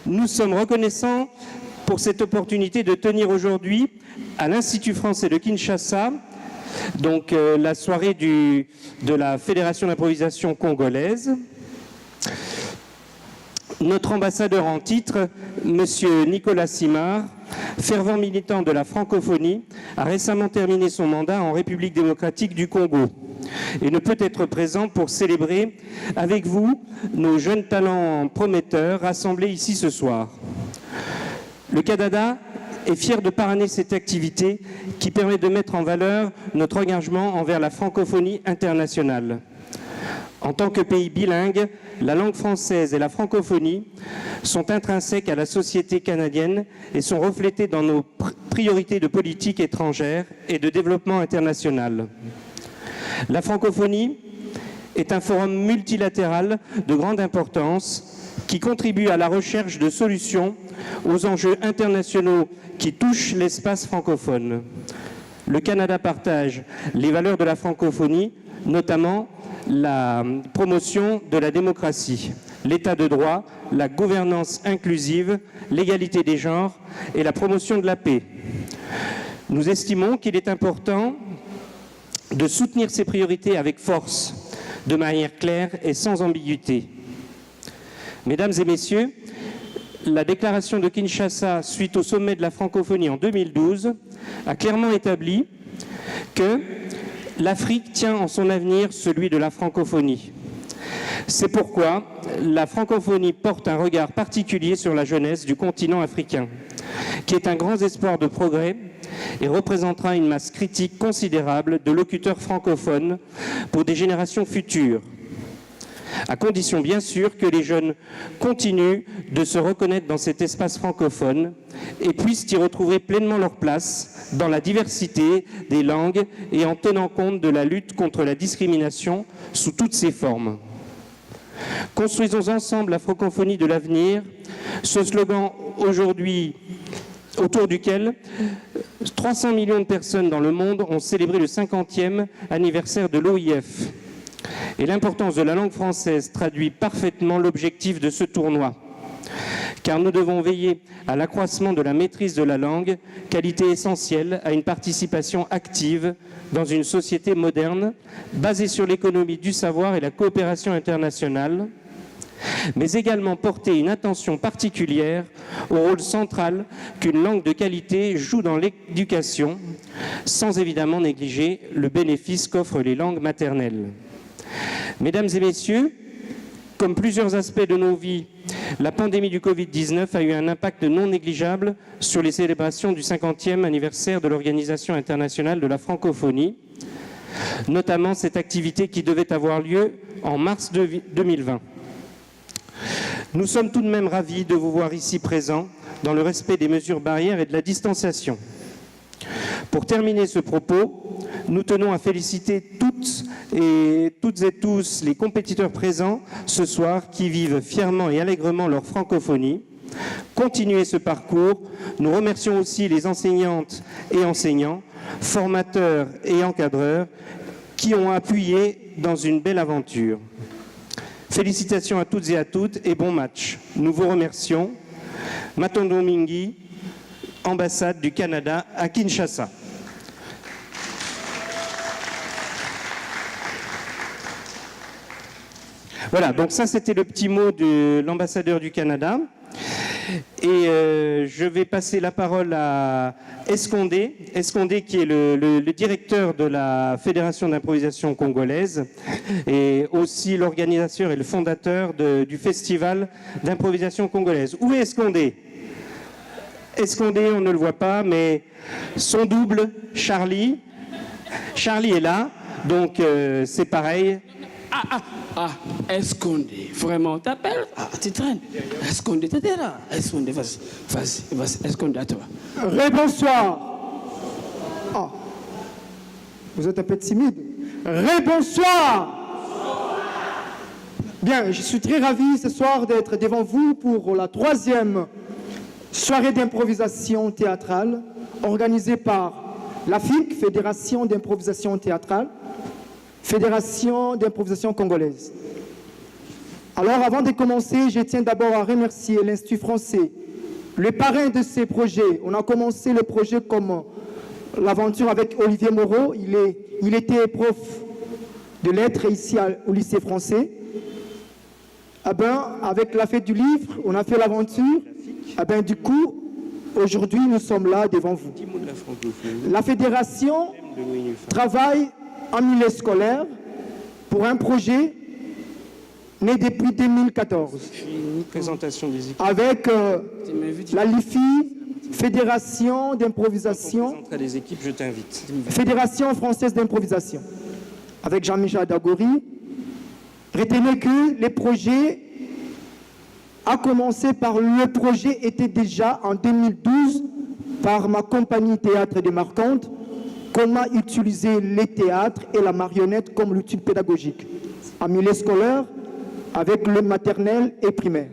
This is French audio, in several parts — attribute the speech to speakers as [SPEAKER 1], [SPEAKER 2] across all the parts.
[SPEAKER 1] Nous sommes reconnaissants pour cette opportunité de tenir aujourd'hui à l'Institut français de Kinshasa, donc la soirée de la Fédération d'improvisation congolaise. Notre ambassadeur en titre, M. Nicolas Simard, fervent militant de la francophonie, a récemment terminé son mandat en République démocratique du Congo et ne peut être présent pour célébrer avec vous nos jeunes talents prometteurs rassemblés ici ce soir. Le Canada est fier de parrainer cette activité qui permet de mettre en valeur notre engagement envers la francophonie internationale. En tant que pays bilingue, la langue française et la francophonie sont intrinsèques à la société canadienne et sont reflétées dans nos priorités de politique étrangère et de développement international. La francophonie est un forum multilatéral de grande importance qui contribue à la recherche de solutions aux enjeux internationaux qui touchent l'espace francophone. Le Canada partage les valeurs de la francophonie, notamment la promotion de la démocratie, l'état de droit, la gouvernance inclusive, l'égalité des genres et la promotion de la paix. Nous estimons qu'il est important de soutenir ces priorités avec force, de manière claire et sans ambiguïté. Mesdames et messieurs, la déclaration de Kinshasa suite au sommet de la francophonie en 2012 a clairement établi que l'Afrique tient en son avenir celui de la francophonie. C'est pourquoi la francophonie porte un regard particulier sur la jeunesse du continent africain, qui est un grand espoir de progrès et représentera une masse critique considérable de locuteurs francophones pour des générations futures, à condition bien sûr que les jeunes continuent de se reconnaître dans cet espace francophone et puissent y retrouver pleinement leur place dans la diversité des langues et en tenant compte de la lutte contre la discrimination sous toutes ses formes. Construisons ensemble la francophonie de l'avenir, ce slogan aujourd'hui autour duquel 300 millions de personnes dans le monde ont célébré le 50e anniversaire de l'OIF. Et l'importance de la langue française traduit parfaitement l'objectif de ce tournoi. Car nous devons veiller à l'accroissement de la maîtrise de la langue, qualité essentielle à une participation active dans une société moderne, basée sur l'économie du savoir et la coopération internationale, mais également porter une attention particulière au rôle central qu'une langue de qualité joue dans l'éducation, sans évidemment négliger le bénéfice qu'offrent les langues maternelles. Mesdames et messieurs, comme plusieurs aspects de nos vies, la pandémie du Covid-19 a eu un impact non négligeable sur les célébrations du 50e anniversaire de l'Organisation internationale de la francophonie, notamment cette activité qui devait avoir lieu en mars 2020. Nous sommes tout de même ravis de vous voir ici présents dans le respect des mesures barrières et de la distanciation. Pour terminer ce propos, nous tenons à féliciter toutes et tous les compétiteurs présents ce soir qui vivent fièrement et allègrement leur francophonie. Continuez ce parcours. Nous remercions aussi les enseignantes et enseignants, formateurs et encadreurs qui ont appuyé dans une belle aventure. Félicitations à toutes et à toutes et bon match. Nous vous remercions. Matondo Mingi, ambassade du Canada à Kinshasa. Voilà, donc ça c'était le petit mot de l'ambassadeur du Canada. Et je vais passer la parole à Escondé, qui est le directeur de la Fédération d'improvisation congolaise et aussi l'organisateur et le fondateur du Festival d'improvisation congolaise. Où est Escondé? Escondé, on ne le voit pas, mais son double, Charlie est là, donc c'est pareil.
[SPEAKER 2] Escondé, vraiment, t'appelles? Tu traînes. Escondé, t'étais là. Escondé, vas-y, Escondé, à toi.
[SPEAKER 3] Rebonsoir. Vous êtes un peu timide. Rebonsoir. Bien, je suis très ravi ce soir d'être devant vous pour la 3e soirée d'improvisation théâtrale organisée par la FIC, Fédération d'improvisation théâtrale, Fédération d'improvisation congolaise. Alors, avant de commencer, je tiens d'abord à remercier l'Institut français, le parrain de ces projets. On a commencé le projet comme l'aventure avec Olivier Moreau. Il était prof de lettres ici au lycée français. Avec la fête du livre, on a fait l'aventure. Du coup, aujourd'hui, nous sommes là devant vous. La fédération travaille en milieu scolaire pour un projet né depuis 2014. Avec la LIFI, Fédération d'improvisation.
[SPEAKER 1] Les équipes, je t'invite.
[SPEAKER 3] Fédération française d'improvisation. Avec Jean-Michel Dagori. Retenez que les projets a commencé par le projet était déjà en 2012 par ma compagnie Théâtre des Marquantes, comment utiliser les théâtres et la marionnette comme outil pédagogique en milieu scolaire avec le maternel et primaire.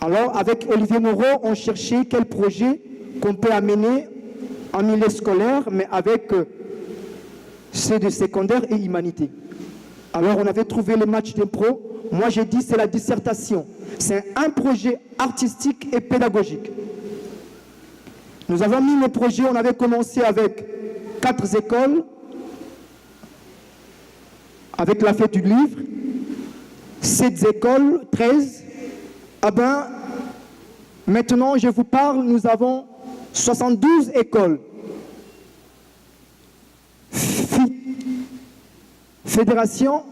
[SPEAKER 3] Alors avec Olivier Moreau, on cherchait quel projet qu'on peut amener en milieu scolaire mais avec ceux de secondaire et humanité. Alors on avait trouvé le match d'impro. Moi j'ai dit c'est la dissertation. C'est un projet artistique et pédagogique. Nous avons mis le projet, on avait commencé avec 4 écoles, avec la fête du livre, 7 écoles, 13. Maintenant je vous parle, nous avons 72 écoles. Fédération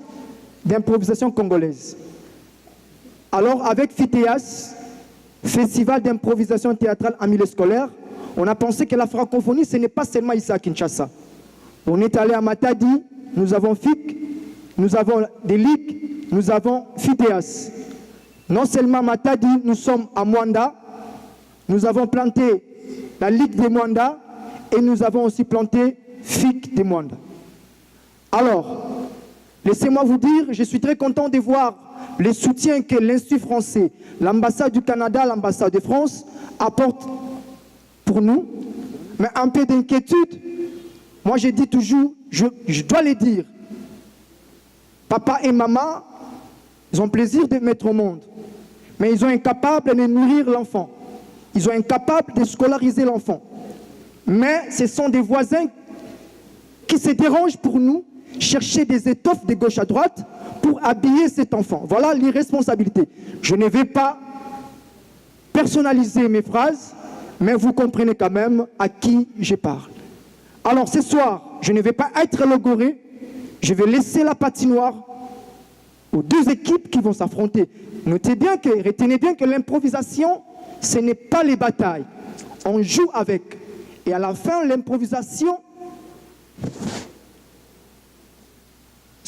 [SPEAKER 3] d'improvisation congolaise. Alors, avec FITEAS, Festival d'improvisation théâtrale en milieu scolaire, on a pensé que la francophonie, ce n'est pas seulement ici à Kinshasa. On est allé à Matadi, nous avons FIC, nous avons des ligues, nous avons FITEAS. Non seulement Matadi, nous sommes à Mwanda, nous avons planté la Ligue de Mwanda et nous avons aussi planté FIC de Mwanda. Alors, laissez-moi vous dire, je suis très content de voir le soutien que l'Institut français, l'ambassade du Canada, l'ambassade de France apportent pour nous. Mais un peu d'inquiétude, moi je dis toujours, je dois le dire, papa et maman, ils ont plaisir de mettre au monde, mais ils sont incapables de nourrir l'enfant, ils sont incapables de scolariser l'enfant. Mais ce sont des voisins qui se dérangent pour nous, chercher des étoffes de gauche à droite pour habiller cet enfant. Voilà l'irresponsabilité. Je ne vais pas personnaliser mes phrases, mais vous comprenez quand même à qui je parle. Alors ce soir, je ne vais pas être logoré, je vais laisser la patinoire aux 2 équipes qui vont s'affronter. Retenez bien que l'improvisation, ce n'est pas les batailles. On joue avec. Et à la fin, l'improvisation...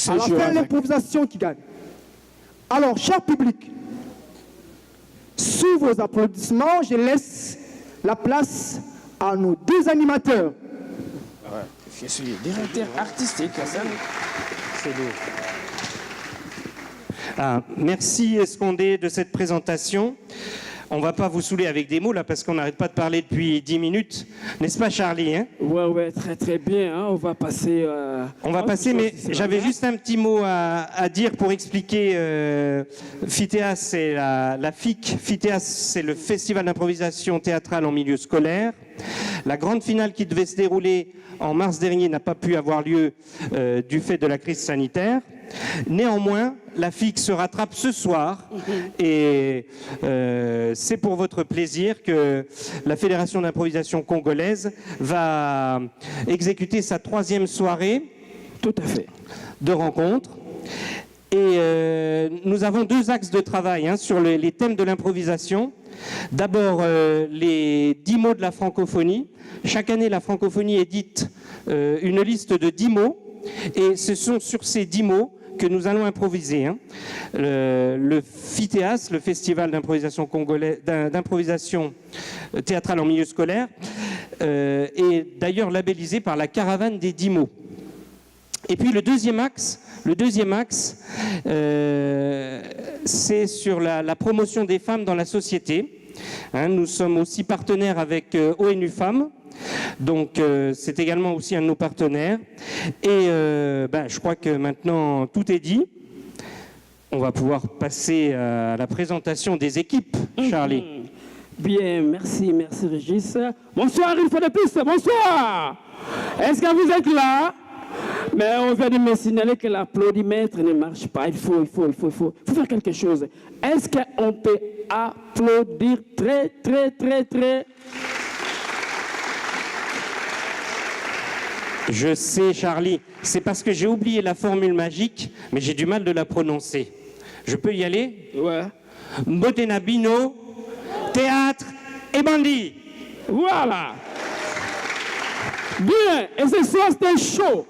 [SPEAKER 3] À la fin, l'improvisation qui gagne. Alors, cher public, sous vos applaudissements, je laisse la place à nos 2 animateurs.
[SPEAKER 2] Je suis directeur artistique.
[SPEAKER 1] C'est lourd. Merci Escondé de cette présentation. On ne va pas vous saouler avec des mots là parce qu'on n'arrête pas de parler depuis 10 minutes. N'est-ce pas Charlie hein?
[SPEAKER 2] Ouais, très très bien. Hein. On va passer...
[SPEAKER 1] mais j'avais juste un petit mot à dire pour expliquer. FITEAS, c'est la FIC. FITEAS, c'est le Festival d'improvisation théâtrale en milieu scolaire. La grande finale qui devait se dérouler en mars dernier n'a pas pu avoir lieu du fait de la crise sanitaire. Néanmoins, la FIC se rattrape ce soir et c'est pour votre plaisir que la Fédération d'improvisation congolaise va exécuter sa 3e soirée
[SPEAKER 2] tout à fait
[SPEAKER 1] de rencontre. Et nous avons 2 axes de travail sur les thèmes de l'improvisation. D'abord, les 10 mots de la francophonie. Chaque année, la francophonie édite une liste de 10 mots. Et ce sont sur ces 10 mots que nous allons improviser. Le FITEAS, le Festival d'improvisation congolais, d'improvisation théâtrale en milieu scolaire, est d'ailleurs labellisé par la caravane des 10 mots. Et puis le deuxième axe, c'est sur la promotion des femmes dans la société. Nous sommes aussi partenaires avec ONU Femmes. Donc c'est également aussi un de nos partenaires et je crois que maintenant tout est dit. On va pouvoir passer à la présentation des équipes, Charlie.
[SPEAKER 2] Bien, merci Régis. Bonsoir une fois de plus, bonsoir. Est-ce que vous êtes là? Mais on vient de me signaler que l'applaudimètre ne marche pas. Il faut faire quelque chose. Est-ce qu'on peut applaudir très.
[SPEAKER 1] Je sais, Charlie, c'est parce que j'ai oublié la formule magique, mais j'ai du mal de la prononcer. Je peux y aller?
[SPEAKER 2] Ouais.
[SPEAKER 1] Modena Bino, théâtre et bandit.
[SPEAKER 2] Voilà. Bien. Et ce soir, c'est un show.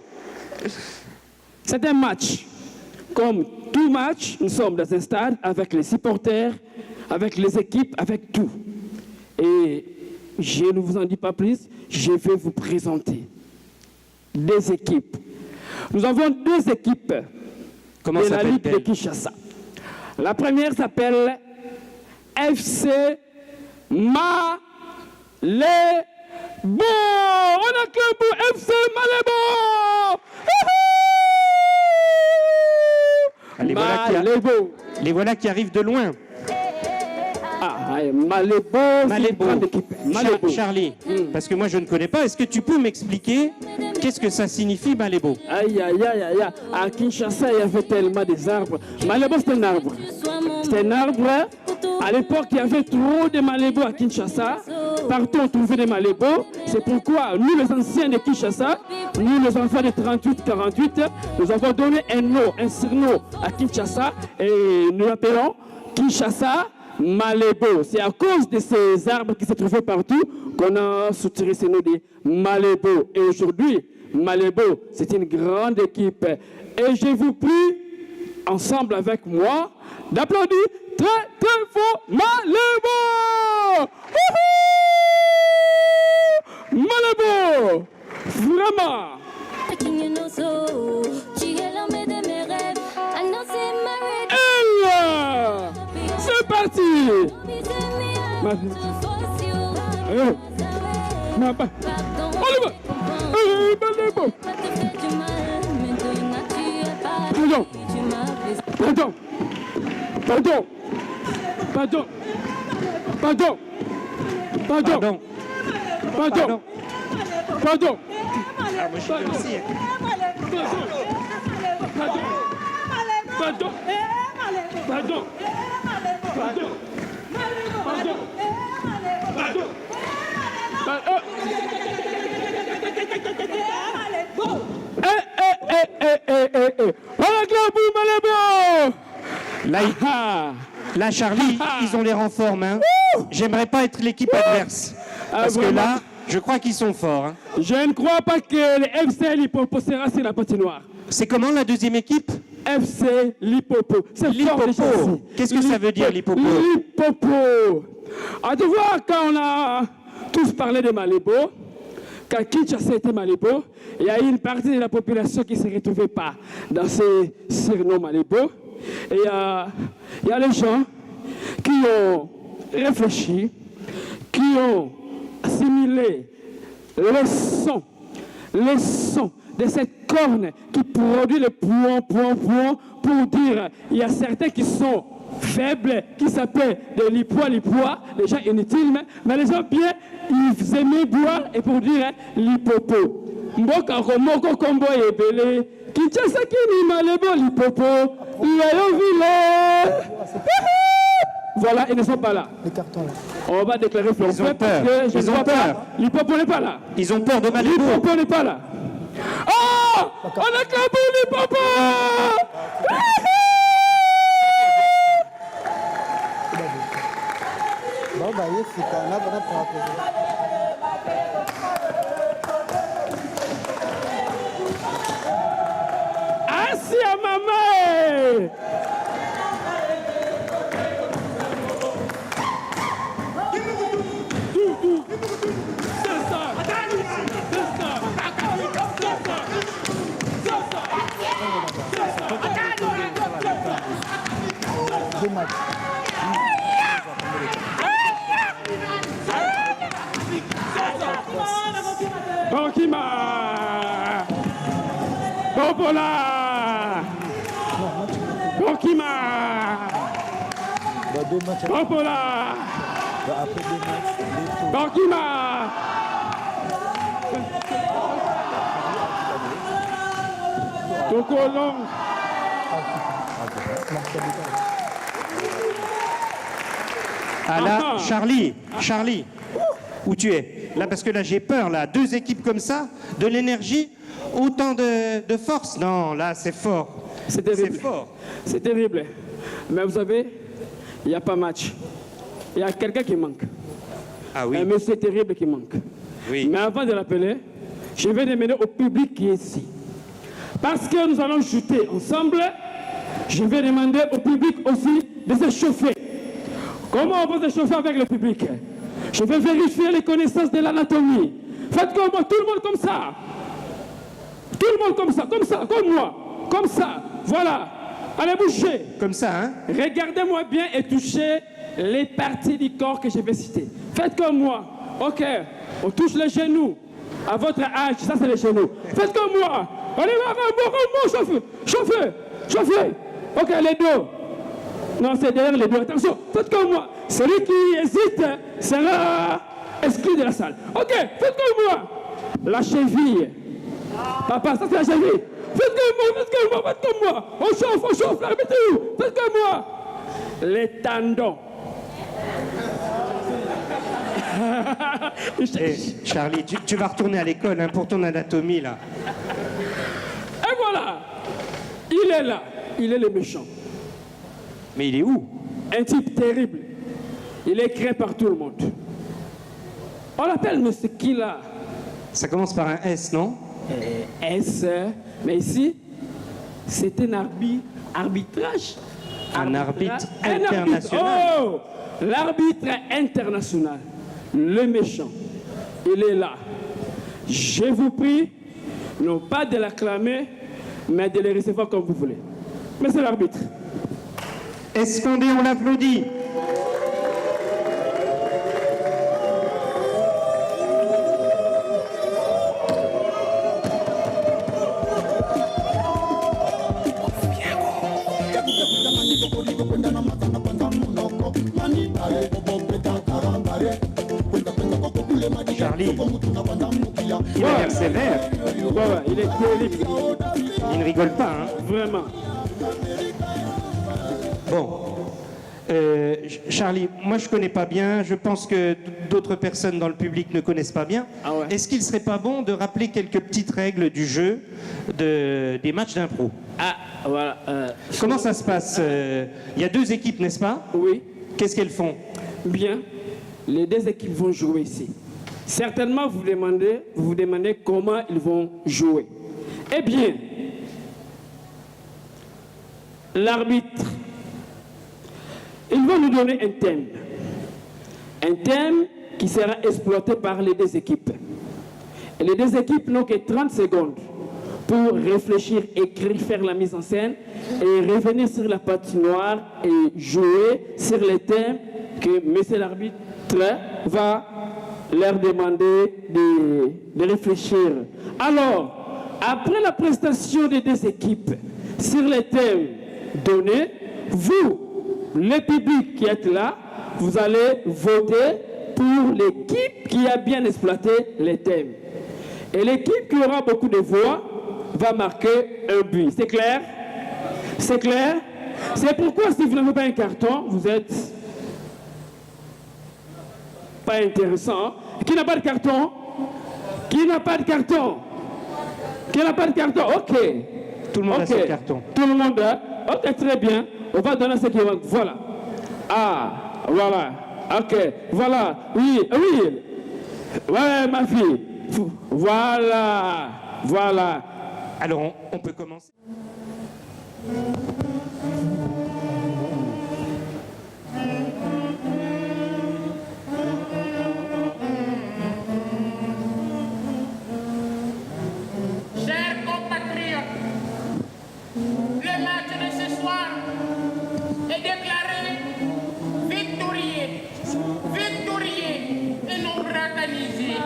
[SPEAKER 2] C'est un match. Comme tout match, nous sommes dans un stade avec les supporters, avec les équipes, avec tout. Et je ne vous en dis pas plus, je vais vous présenter des équipes. Nous avons deux équipes
[SPEAKER 1] Comment
[SPEAKER 2] de la Ligue de
[SPEAKER 1] s'appelle-t-elle?
[SPEAKER 2] Kinshasa. La première s'appelle FC Malebo. On acclame pour FC Malebo.
[SPEAKER 1] Les voilà qui arrivent de loin.
[SPEAKER 2] Malebo, c'est une grande équipe. Malebo.
[SPEAKER 1] Charlie, parce que moi je ne connais pas, est-ce que tu peux m'expliquer qu'est-ce que ça signifie Malebo?
[SPEAKER 2] Aïe. À Kinshasa, il y avait tellement des arbres. Malebo, c'est un arbre. C'est un arbre. À l'époque, il y avait trop de Malebo à Kinshasa. Partout, on trouvait des Malebo. C'est pourquoi nous, les anciens de Kinshasa, nous, les enfants de 38-48, nous avons donné un surnom à Kinshasa et nous l'appelons Kinshasa Malebo. C'est à cause de ces arbres qui se trouvaient partout qu'on a soutiré ce nom de Malebo. Et aujourd'hui, Malebo, c'est une grande équipe. Et je vous prie, ensemble avec moi, d'applaudir très fort Malebo. Malebo, vraiment. C'est parti. Pardon.
[SPEAKER 1] Ah, moi je suis aussi. Là, Charlie, ils ont les renforts, hein. J'aimerais pas être l'équipe adverse. Parce que là, je crois qu'ils sont forts. Hein.
[SPEAKER 2] Je ne crois pas que le FC Lipopo sera sur la patinoire.
[SPEAKER 1] C'est comment la deuxième équipe?
[SPEAKER 2] FC Lipopo. C'est fort déjà.
[SPEAKER 1] Qu'est-ce que ça veut dire, Lipopo?
[SPEAKER 2] Lipopo. Ah, tu vois, quand on a tous parlé de Malebo, quand Kinshasa était Malebo, il y a une partie de la population qui ne se retrouvait pas dans ces surnoms Malebo. Et il y a les gens qui ont réfléchi, qui ont assimilé le son de cette corne qui produit le point pour dire il y a certains qui sont faibles, qui s'appellent des lipois, les gens inutiles, mais les gens bien, ils aimaient boire et pour dire lipopo. Mboka romoko kombo ebele, Kinshasa kini Malebo lipopo, yayo ville. Voilà, ils ne sont pas là.
[SPEAKER 3] Les cartons là.
[SPEAKER 2] On va déclarer
[SPEAKER 1] Ils ont peur. Ils ont peur.
[SPEAKER 2] Lipopo n'est pas là.
[SPEAKER 1] Ils ont peur de Malebo.
[SPEAKER 2] Lipopo n'est pas là. Oh, on a clapé Lipopo. Asia mama. Bokima. Popola. Bokima. Tokolong.
[SPEAKER 1] Ah là, Charlie, où tu es? Là, parce que là, j'ai peur, là. 2 équipes comme ça, de l'énergie, autant de force. Non, là, c'est fort.
[SPEAKER 2] C'est terrible.
[SPEAKER 1] C'est fort.
[SPEAKER 2] C'est terrible. Mais vous savez, il n'y a pas match. Il y a quelqu'un qui manque.
[SPEAKER 1] Ah oui.
[SPEAKER 2] Un monsieur terrible qui manque.
[SPEAKER 1] Oui.
[SPEAKER 2] Mais avant de l'appeler, je vais demander au public qui est ici. Parce que nous allons chuter ensemble, je vais demander au public aussi de se chauffer. Comment on va se chauffer avec le public? Je vais vérifier les connaissances de l'anatomie. Faites comme moi, tout le monde comme ça. Tout le monde comme ça, comme moi. Comme ça, voilà. Allez, bougez.
[SPEAKER 1] Comme ça, hein?
[SPEAKER 2] Regardez-moi bien et touchez les parties du corps que je vais citer. Faites comme moi. Ok, on touche les genoux. À votre âge, ça c'est les genoux. Faites comme moi. Allez, chauffez. Ok, les dos. Non, c'est derrière les dos. Attention, faites comme moi. Celui qui hésite sera exclu de la salle. Ok, faites comme moi. La cheville. Papa, ça c'est la cheville. Faites comme moi. On chauffe, l'arbitre est où? Faites comme moi. Les tendons.
[SPEAKER 1] Charlie, tu vas retourner à l'école hein, pour ton anatomie, là.
[SPEAKER 2] Et voilà. Il est là. Il est le méchant.
[SPEAKER 1] Mais il est où?
[SPEAKER 2] Un type terrible. Il est craint par tout le monde. On l'appelle Monsieur Killa.
[SPEAKER 1] Ça commence par un S, non?
[SPEAKER 2] S. Mais ici, c'est un arbitrage.
[SPEAKER 1] Un arbitre
[SPEAKER 2] Un
[SPEAKER 1] international.
[SPEAKER 2] Oh! L'arbitre international. Le méchant. Il est là. Je vous prie, non pas de l'acclamer, mais de le recevoir comme vous voulez. Mais c'est l'arbitre.
[SPEAKER 1] Escondé, on l'applaudit. Charlie, il a l'air sévère.
[SPEAKER 2] Ouais, il est terrible.
[SPEAKER 1] Il ne rigole pas, hein.
[SPEAKER 2] Vraiment.
[SPEAKER 1] Bon. Charlie, moi je connais pas bien, je pense que d'autres personnes dans le public ne connaissent pas bien.
[SPEAKER 2] Ah ouais.
[SPEAKER 1] Est-ce qu'il serait pas bon de rappeler quelques petites règles du jeu des matchs d'impro?
[SPEAKER 2] Ah, voilà.
[SPEAKER 1] Comment ça se passe? Il y a 2 équipes, n'est-ce pas?
[SPEAKER 2] Oui.
[SPEAKER 1] Qu'est-ce qu'elles font?
[SPEAKER 2] Bien. Les 2 équipes vont jouer ici. Certainement, vous vous demandez comment ils vont jouer. Eh bien, l'arbitre, il va nous donner un thème. Un thème qui sera exploité par les 2 équipes. Et les 2 équipes n'ont que 30 secondes pour réfléchir, écrire, faire la mise en scène et revenir sur la patinoire et jouer sur les thèmes que monsieur l'arbitre va leur demander de réfléchir. Alors, après la prestation des 2 équipes sur les thèmes donnés, vous, le public qui êtes là, vous allez voter pour l'équipe qui a bien exploité les thèmes. Et l'équipe qui aura beaucoup de voix va marquer un but. C'est clair? C'est clair? C'est pourquoi si vous n'avez pas un carton, vous êtes pas intéressant. Qui n'a pas de carton? Qui n'a pas de carton? Qui n'a pas de carton? Ok.
[SPEAKER 1] Tout le monde a son carton.
[SPEAKER 2] Tout le monde a. Ok, très bien. On va donner ce qui va. Voilà. Ah, voilà. Ok, voilà. Oui, oui. Ouais, ma fille. Voilà. Voilà.
[SPEAKER 1] Alors, on peut commencer.
[SPEAKER 4] Chers compatriotes, le match de ce soir est déclaré victorieux. Victorieux et non bracanisé.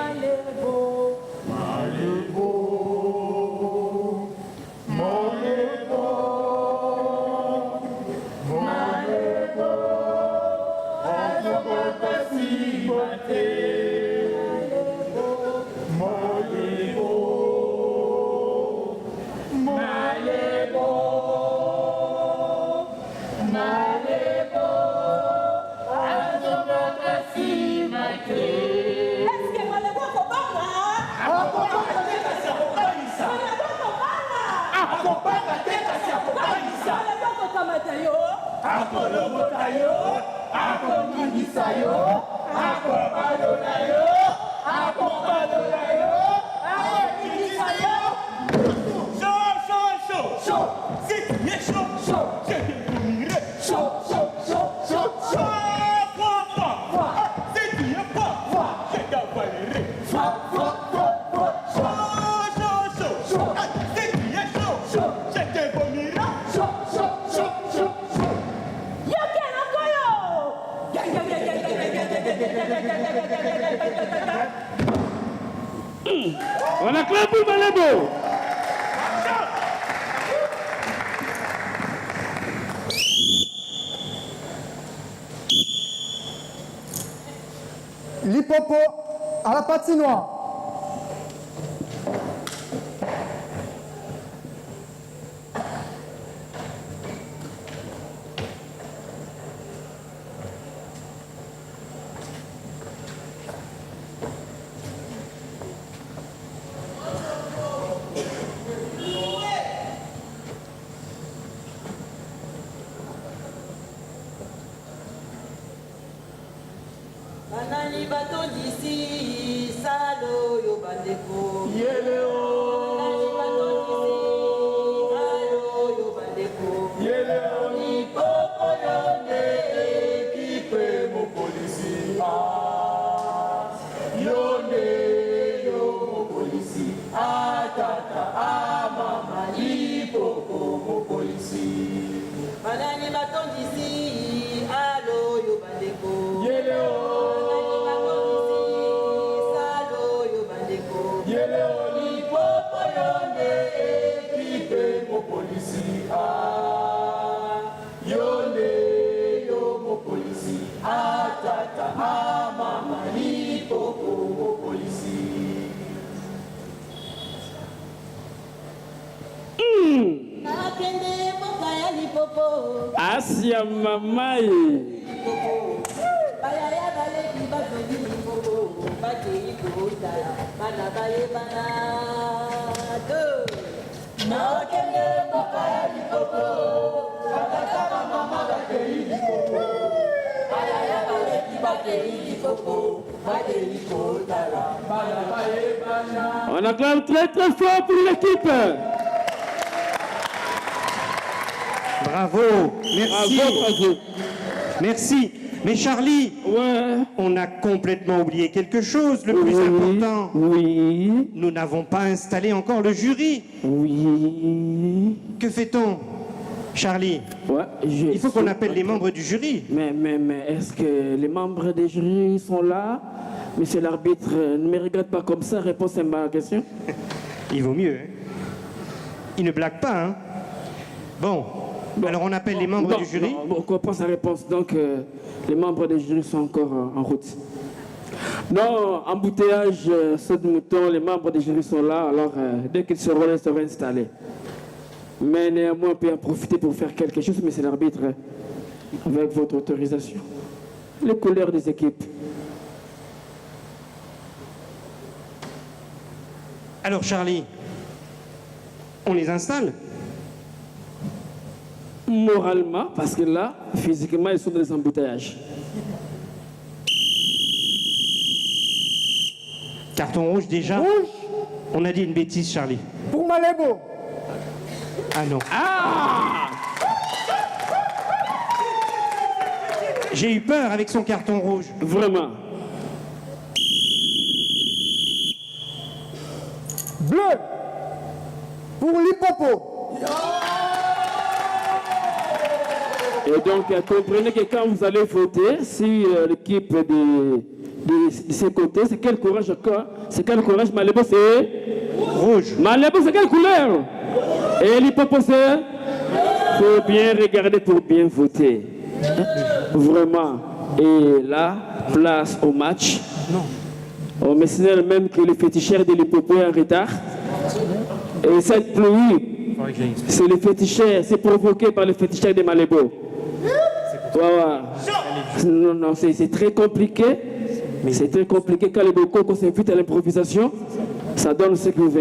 [SPEAKER 2] On acclame pour Malebo.
[SPEAKER 3] L'hippopo à la patinoire.
[SPEAKER 5] Banani bato d'ici, salo yo bandeko. Yeleo. Banani bato d'ici, salo yo bandeko. Yeleo. Ipoko yonde, ekipe mo polisi. Yonde yo mo polisi. Tata, mama, ipoko mo polisi. Banani bato d'ici, alo yo bandeko. Yeleo.
[SPEAKER 2] Asia mamai. On acclame très très fort pour l'équipe.
[SPEAKER 1] Bravo, merci.
[SPEAKER 2] Bravo.
[SPEAKER 1] Merci. Mais Charlie,
[SPEAKER 2] Ouais.
[SPEAKER 1] on a complètement oublié quelque chose, le plus important.
[SPEAKER 2] Oui.
[SPEAKER 1] Nous n'avons pas installé encore le jury.
[SPEAKER 2] Oui.
[SPEAKER 1] Que fait-on, Charlie?
[SPEAKER 2] Ouais,
[SPEAKER 1] Il faut qu'on appelle les membres du jury.
[SPEAKER 2] Mais est-ce que les membres des jurys sont là? Monsieur l'arbitre, ne me regarde pas comme ça, réponse à ma question.
[SPEAKER 1] Il vaut mieux, hein? Il ne blague pas, hein? Bon, alors on appelle les membres du jury.
[SPEAKER 2] On comprend sa réponse. Donc, les membres des jurys sont encore en route. Non, embouteillage, saut de mouton, les membres des jurys sont là. Alors, dès qu'ils seront là, ils seront installés. Mais néanmoins, on peut en profiter pour faire quelque chose, mais c'est l'arbitre, hein, avec votre autorisation. Les couleurs des équipes.
[SPEAKER 1] Alors Charlie, on les installe?
[SPEAKER 2] Moralement, parce que là, physiquement, ils sont dans les embouteillages.
[SPEAKER 1] Carton rouge déjà?
[SPEAKER 3] Rouge
[SPEAKER 1] On a dit une bêtise, Charlie.
[SPEAKER 3] pour Malebo.
[SPEAKER 1] Ah non.
[SPEAKER 2] Ah!
[SPEAKER 1] J'ai eu peur avec son carton rouge.
[SPEAKER 2] Vraiment.
[SPEAKER 3] Bleu pour l'hippopo.
[SPEAKER 2] Et donc, comprenez que quand vous allez voter, si l'équipe de ses côtés, c'est quel courage encore? C'est quel courage? Malebo, c'est
[SPEAKER 1] Rouge.
[SPEAKER 2] Malebo, c'est quelle couleur? Et l'hippopo, c'est? Faut bien regarder pour bien voter. Vraiment. Et là, place au match.
[SPEAKER 1] Non.
[SPEAKER 2] On me signale même que le féticheur de l'Hippopo est en retard. Et cette pluie, c'est le féticheur, c'est provoqué par le féticheur de Malébo. Voilà. Non, non, c'est très compliqué. Mais c'est très compliqué quand les Bokoko s'invitent à l'improvisation. Ça donne ce que vous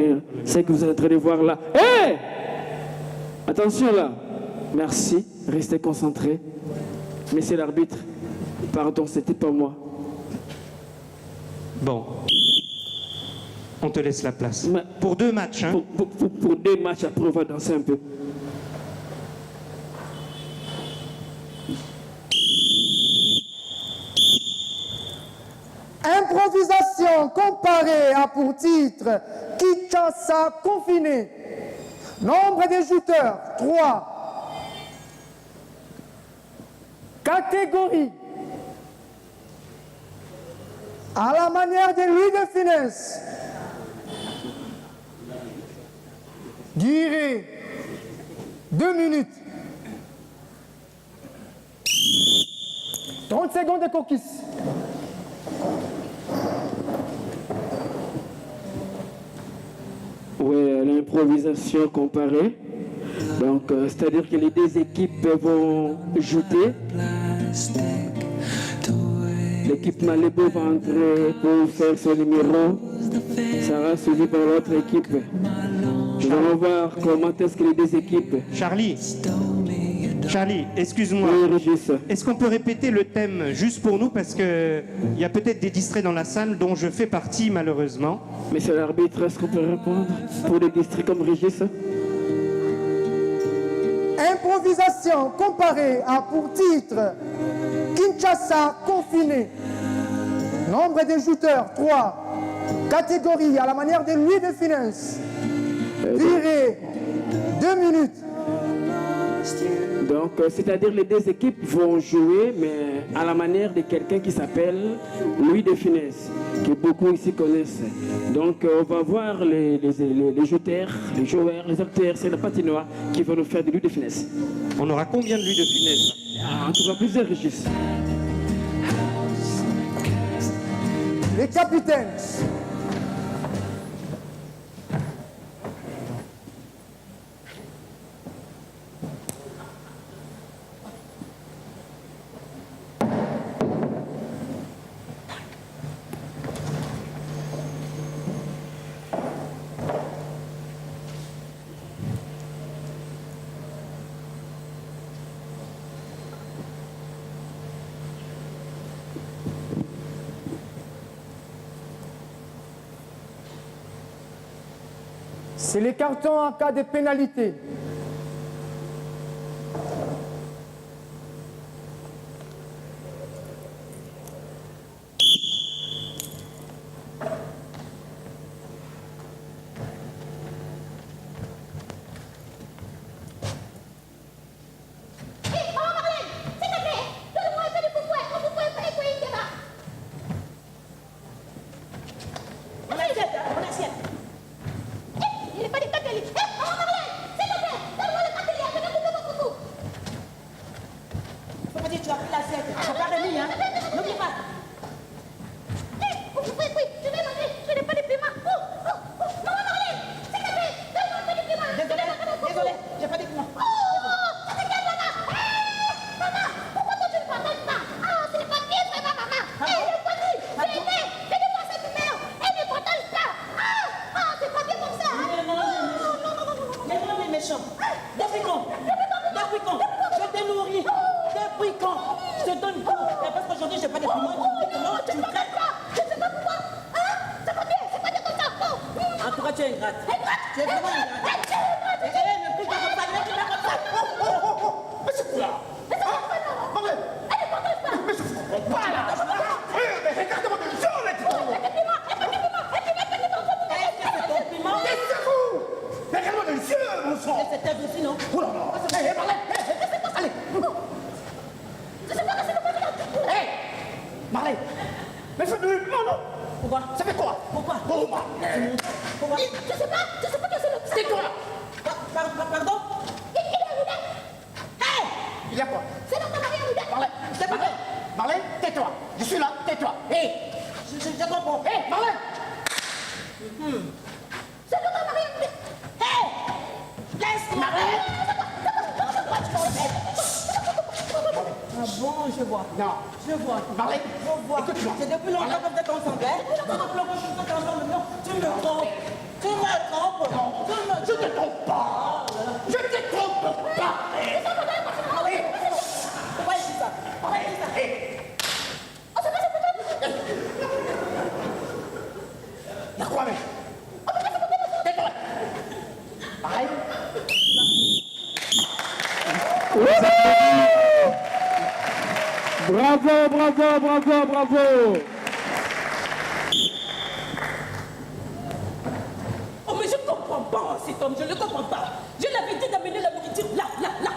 [SPEAKER 2] êtes en train de voir là. Hé! Attention là. Merci. Restez concentrés. Monsieur l'arbitre, pardon, c'était pas moi.
[SPEAKER 1] Bon. On te laisse la place.
[SPEAKER 2] Mais-
[SPEAKER 1] Pour 2 matchs, hein.
[SPEAKER 2] Pour 2 matchs, après on va danser un peu.
[SPEAKER 3] Improvisation comparée a pour titre Kinshasa confiné. Nombre des jouteurs, 3. Catégorie. À la manière de Louis de Funès. Durée 2 minutes. 30 secondes de coquille.
[SPEAKER 2] Oui, l'improvisation comparée. Donc, c'est-à-dire que les 2 équipes vont jouter. L'équipe Malébo va entrer pour faire son numéro. Ça sera suivi par l'autre équipe. Nous allons voir comment est-ce que les 2 équipes.
[SPEAKER 1] Charlie, excuse-moi.
[SPEAKER 2] Oui, Régis.
[SPEAKER 1] Est-ce qu'on peut répéter le thème juste pour nous parce qu'il y a peut-être des distraits dans la salle dont je fais partie malheureusement.
[SPEAKER 2] Monsieur l'arbitre, est-ce qu'on peut répondre pour des districts comme Régis?
[SPEAKER 3] Improvisation comparée a pour titre Kinshasa confiné. Nombre des jouteurs, 3. Catégorie à la manière de Louis de Funès. Durée 2 minutes.
[SPEAKER 2] Donc, c'est-à-dire les 2 équipes vont jouer, mais à la manière de quelqu'un qui s'appelle Louis de Funès, que beaucoup ici connaissent. Donc, on va voir les jouteurs, les joueurs, les acteurs, c'est le patinoire qui vont nous faire de Louis de Funès.
[SPEAKER 1] On aura combien de Louis de Funès?
[SPEAKER 2] En tout cas, plusieurs Régis.
[SPEAKER 3] Les capitaines. C'est les cartons en cas de pénalité.
[SPEAKER 5] Pardon?
[SPEAKER 3] Il y a quoi?
[SPEAKER 5] Marlène, tais-toi. Je suis là, tais-toi. Hé, je comprends. Hé, Marlène. C'est le Marlène. Hé, laisse-moi. Marlène.
[SPEAKER 6] Ah bon, je vois.
[SPEAKER 5] Non.
[SPEAKER 6] Je vois.
[SPEAKER 5] Marlène,
[SPEAKER 6] Je vois.
[SPEAKER 5] écoute-moi.
[SPEAKER 6] C'est depuis longtemps que vous êtes ensemble, hein? C'est depuis longtemps que vous êtes ensemble. Non, tu me trompes. Tu me trompes.
[SPEAKER 5] Je te trompe pas. Je te trompe pas.
[SPEAKER 6] Pourquoi il dit ça? Pourquoi il dit ça?
[SPEAKER 5] Y'a quoi, mec? Tais-toi. Marlène.
[SPEAKER 2] Bravo, bravo, bravo, bravo.
[SPEAKER 6] Oh, mais je ne comprends pas cet homme, je ne le comprends pas. Je l'avais dit d'amener la nourriture là, là, là.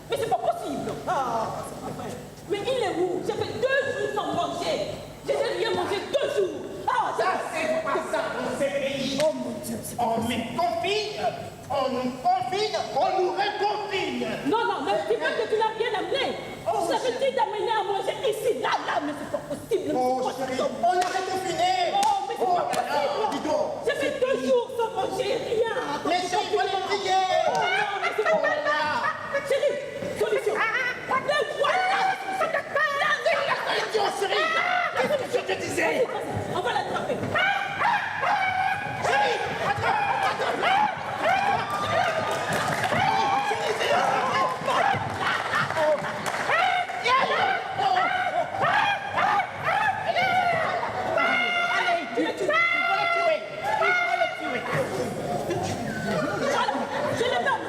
[SPEAKER 6] Mais c'est pas possible. Ah, c'est pas vrai. Mais il est où? J'ai fait 2 jours sans manger. Je n'ai rien mangé 2 jours. Ah,
[SPEAKER 5] Ça, c'est pas ça dans ces pays.
[SPEAKER 6] Oh mon Dieu, c'est pas
[SPEAKER 5] On me confine, on nous confine, on nous reconfine.
[SPEAKER 6] Non, non, mais tu vois que tu n'as rien amené. Je t'avais dit d'amener à manger ici, là, là, mais c'est pas possible.
[SPEAKER 5] Oh, chérie, on a reconfiné.
[SPEAKER 6] Oh, mais c'est pas possible.
[SPEAKER 5] dis donc.
[SPEAKER 6] J'ai fait 2 jours sans manger rien.
[SPEAKER 5] Mais chérie, il faut les prier.
[SPEAKER 6] Oh non, mais c'est pas possible. Chérie, solution. Mais voilà.
[SPEAKER 5] Solution, chérie. Qu'est-ce que je te disais?
[SPEAKER 6] On va l'attraper.
[SPEAKER 5] Chérie, attrape.
[SPEAKER 6] Je le donne.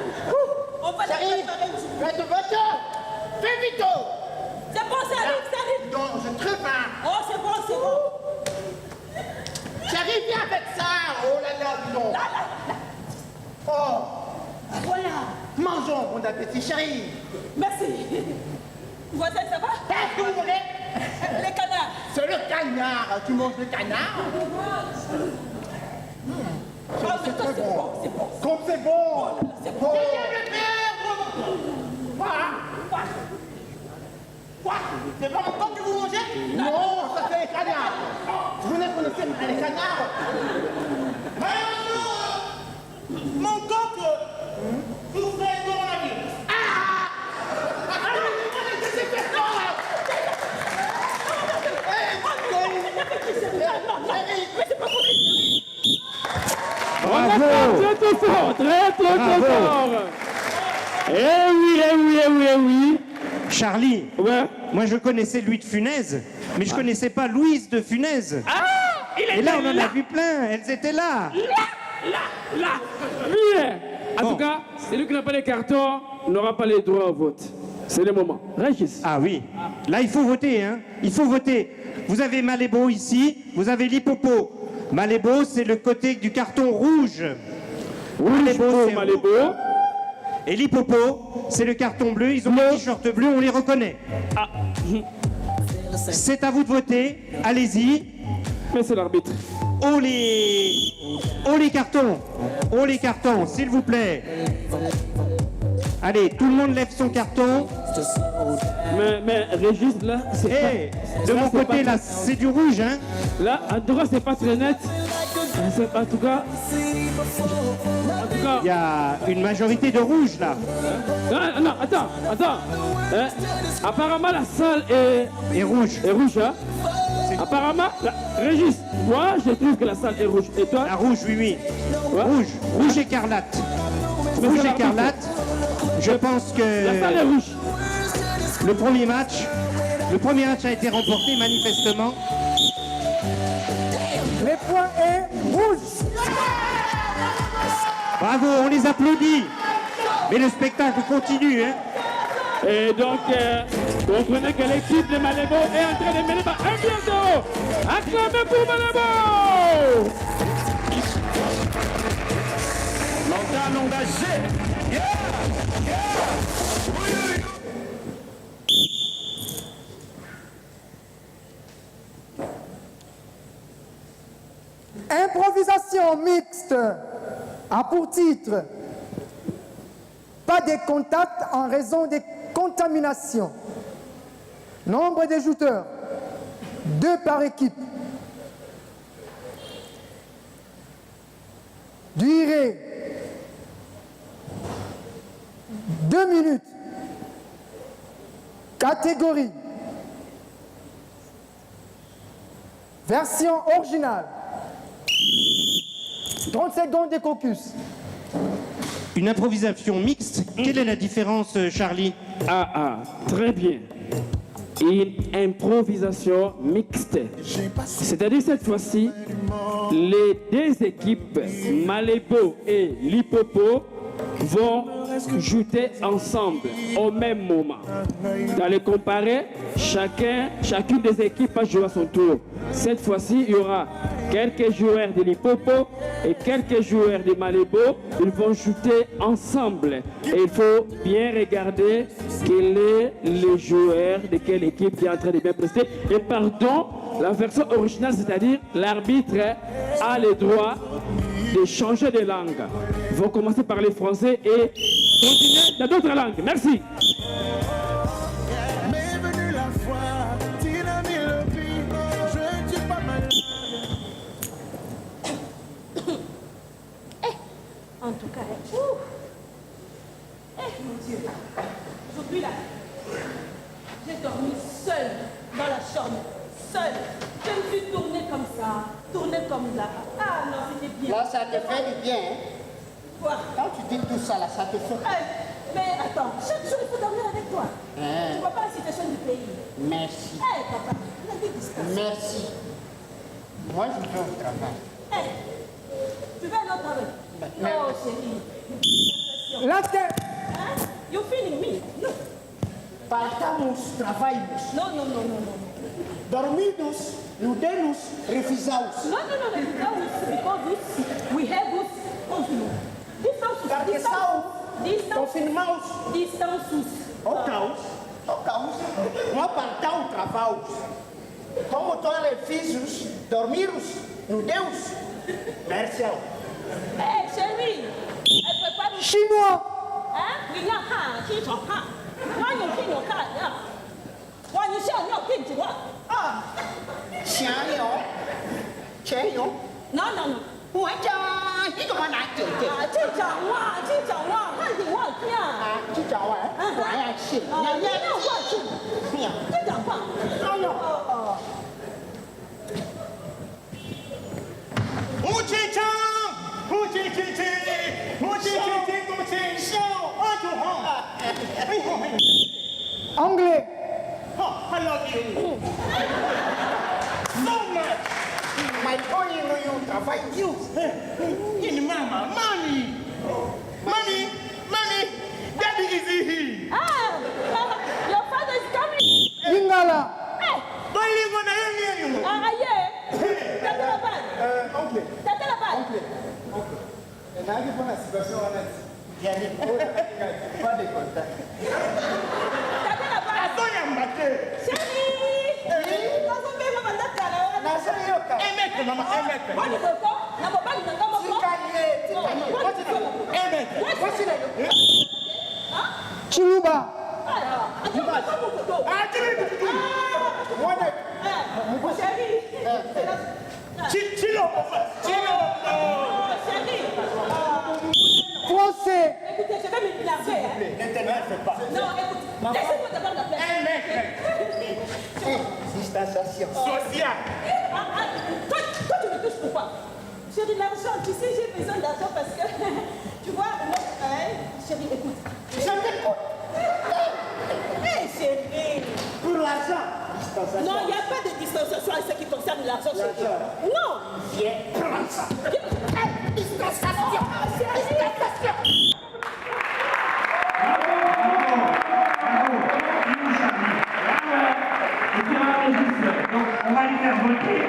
[SPEAKER 6] On va
[SPEAKER 5] J'arrive.
[SPEAKER 6] l'attraper.
[SPEAKER 5] Faites votre. Fais vite.
[SPEAKER 6] C'est bon, ça arrive, ça arrive.
[SPEAKER 5] Non, je truffe, hein.
[SPEAKER 6] Oh, c'est bon, c'est bon.
[SPEAKER 5] J'arrive bien avec ça. Oh là là, dis donc. Oh,
[SPEAKER 6] Voilà.
[SPEAKER 5] mangeons, bon appétit, chérie.
[SPEAKER 6] Merci. Voisin, ça va?
[SPEAKER 5] Qu'est-ce que vous voulez?
[SPEAKER 6] Les canards.
[SPEAKER 5] C'est le canard. Tu manges le canard?
[SPEAKER 6] Oh, mais ça, c'est bon, c'est bon.
[SPEAKER 5] Comme c'est bon.
[SPEAKER 6] C'est bon.
[SPEAKER 5] Oh. Quoi? C'est pas encore que vous mangez? Non, ça c'est les canards. Vous ne connaissez pas les canards? Mon coq, vous faites de mon avis. Ah!
[SPEAKER 2] Bravo. Très, très fort, très, très, très fort. Eh oui, eh oui, eh oui, eh oui.
[SPEAKER 1] Charlie,
[SPEAKER 2] Ouais.
[SPEAKER 1] moi je connaissais Louis de Funès, mais je connaissais pas Louise de Funès.
[SPEAKER 2] Ah, il
[SPEAKER 1] Et là,
[SPEAKER 2] était
[SPEAKER 1] on en a vu plein, elles étaient là.
[SPEAKER 2] là. Lui, en
[SPEAKER 1] Bon.
[SPEAKER 2] tout cas, celui qui n'a pas les cartons n'aura pas les droits au vote. C'est le moment. Régis.
[SPEAKER 1] Ah oui, là il faut voter, hein. Il faut voter. Vous avez Malébo ici, vous avez l'Hippopo. Malébo, c'est le côté du carton rouge. Malébo, c'est
[SPEAKER 2] Malébo.
[SPEAKER 1] Et l'Hippopo, c'est le carton bleu. Ils ont un t-shirt bleu, on les reconnaît. C'est à vous de voter. Allez-y.
[SPEAKER 2] Mais c'est l'arbitre.
[SPEAKER 1] Oh les cartons. Oh les cartons, s'il vous plaît. Allez, tout le monde lève son carton.
[SPEAKER 2] Mais Régis, là, c'est
[SPEAKER 1] Et
[SPEAKER 2] pas...
[SPEAKER 1] de
[SPEAKER 2] là,
[SPEAKER 1] mon
[SPEAKER 2] c'est
[SPEAKER 1] côté,
[SPEAKER 2] pas-
[SPEAKER 1] là, c'est du rouge, hein.
[SPEAKER 2] Là, en tout cas, c'est pas très net. En tout cas...
[SPEAKER 1] Il y a une majorité de rouge, là.
[SPEAKER 2] Non, non, attends. Hein? Apparemment, la salle
[SPEAKER 1] Et rouge.
[SPEAKER 2] est rouge, hein? Apparemment, Régis, moi, je trouve que la salle est rouge. Et toi?
[SPEAKER 1] La rouge, oui, oui.
[SPEAKER 2] Ouais.
[SPEAKER 1] Rouge écarlate.
[SPEAKER 2] Mais
[SPEAKER 1] Rouge
[SPEAKER 2] c'est
[SPEAKER 1] écarlate. Je pense
[SPEAKER 2] La salle est
[SPEAKER 1] que
[SPEAKER 2] rouge.
[SPEAKER 1] le premier match a été remporté manifestement.
[SPEAKER 3] Le point est rouge.
[SPEAKER 1] Bravo, on les applaudit. Mais le spectacle continue, hein.
[SPEAKER 2] Et donc, comprenez que l'équipe de Malébo est en train de mener par 1-0. Acclamez pour Malébo!
[SPEAKER 7] Mental engagé.
[SPEAKER 3] Improvisation mixte a pour titre « Pas de contact en raison des contaminations ». Nombre des jouteurs, 2 par équipe. Durée, 2 minutes. Catégorie, version originale, 30 secondes de caucus.
[SPEAKER 1] Une improvisation mixte, quelle est la différence, Charlie?
[SPEAKER 2] Très bien. Une improvisation mixte. C'est-à-dire cette fois-ci, les 2 équipes, Malébo et Lipopo, vont jouer ensemble au même moment. Dans les comparés, chacune des équipes va jouer à son tour. Cette fois-ci, il y aura quelques joueurs de Lipopo et quelques joueurs de Malébo. Ils vont jouer ensemble. Et il faut bien regarder quel est le joueur de quelle équipe qui est en train de bien prester. Et pardon, la version originale, c'est-à-dire l'arbitre a le droit de changer de langue. Ils vont commencer à parler français et continuer dans d'autres langues. Merci.
[SPEAKER 6] En tout cas, mon Dieu, aujourd'hui là, j'ai dormi seule dans la chambre, seule. Je me suis tournée comme ça, tournée comme là. Ah non, c'était bien.
[SPEAKER 5] Là, ça te fait du bien. Hein?
[SPEAKER 6] Quoi?
[SPEAKER 5] Quand tu dis tout ça, là, ça te fait.
[SPEAKER 6] Mais attends, chaque jour il faut dormir avec toi. Tu vois pas la situation du pays.
[SPEAKER 5] Merci.
[SPEAKER 6] Papa, la vie distance.
[SPEAKER 5] Merci. Moi, je vais au travail.
[SPEAKER 6] Tu veux aller au travail? Oh, chérie.
[SPEAKER 3] La tête.
[SPEAKER 6] Hein? You feeling me? No.
[SPEAKER 5] Partamos, trabalhamos.
[SPEAKER 6] No, no, no, no, no.
[SPEAKER 5] Dormimos, nos refusamos.
[SPEAKER 6] No, no, no, because we have this confidence.
[SPEAKER 5] Confirmamos.
[SPEAKER 6] Distâncias.
[SPEAKER 5] O caos. Nós partamos, trabalhamos. Como todos os filhos, dormimos no Deus. Merci.
[SPEAKER 6] Chérie, elle prépare le
[SPEAKER 3] Chinois.
[SPEAKER 6] hein? Oui, là, qui t'en prend? Moi, je suis au cas, là. Moi, je suis en qui tu vois? Ah!
[SPEAKER 5] Tiens,
[SPEAKER 6] Non, non, non.
[SPEAKER 5] 我讲你干嘛拿酒的？
[SPEAKER 6] 这讲话，看你话听。
[SPEAKER 5] 去找我，我要去。
[SPEAKER 6] 你要话去。这讲话。哎呦。
[SPEAKER 7] 母亲唱，母亲亲亲，母亲亲亲，母亲笑，啊就好。哎呦，
[SPEAKER 3] Anglais.
[SPEAKER 7] I love you so much.
[SPEAKER 5] My boy, you travail you.
[SPEAKER 7] In mama, mommy, daddy is here.
[SPEAKER 6] Ah, your father is coming.
[SPEAKER 3] Lingala.
[SPEAKER 7] Bali ngona yenu.
[SPEAKER 6] Ah, yeah. T'as la balle.
[SPEAKER 5] Anglais.
[SPEAKER 6] T'as la balle.
[SPEAKER 5] Anglais. Na hadi pana situation honnête. Yani, pas de contact.
[SPEAKER 6] T'as la balle.
[SPEAKER 7] Asoya mbate.
[SPEAKER 6] Chérie.
[SPEAKER 7] Emeke mama, emeke.
[SPEAKER 6] What is it? Na mobile na kama kwa. What is it?
[SPEAKER 7] Emeke.
[SPEAKER 6] What is it?
[SPEAKER 3] Chiluba.
[SPEAKER 6] Ah,
[SPEAKER 7] Chilo.
[SPEAKER 3] Français.
[SPEAKER 6] Écoutez, je vais me laver.
[SPEAKER 7] Ne t'énerve pas.
[SPEAKER 6] Non, écoute, laissez-moi d'abord la place.
[SPEAKER 7] Emeke.
[SPEAKER 5] Distanciation.
[SPEAKER 7] Social.
[SPEAKER 6] Toi, tu me touches pourquoi? J'ai de l'argent, tu sais, j'ai besoin d'argent parce que, tu vois, chérie, écoute.
[SPEAKER 5] Je t'écoute.
[SPEAKER 6] Hé, chérie.
[SPEAKER 5] Pour l'argent.
[SPEAKER 6] Non, il n'y a pas de distanciation à ce qui concerne l'argent, chérie. Non.
[SPEAKER 5] Viens, prends ça. Distanciation. Distanciation.
[SPEAKER 1] On va les faire voter.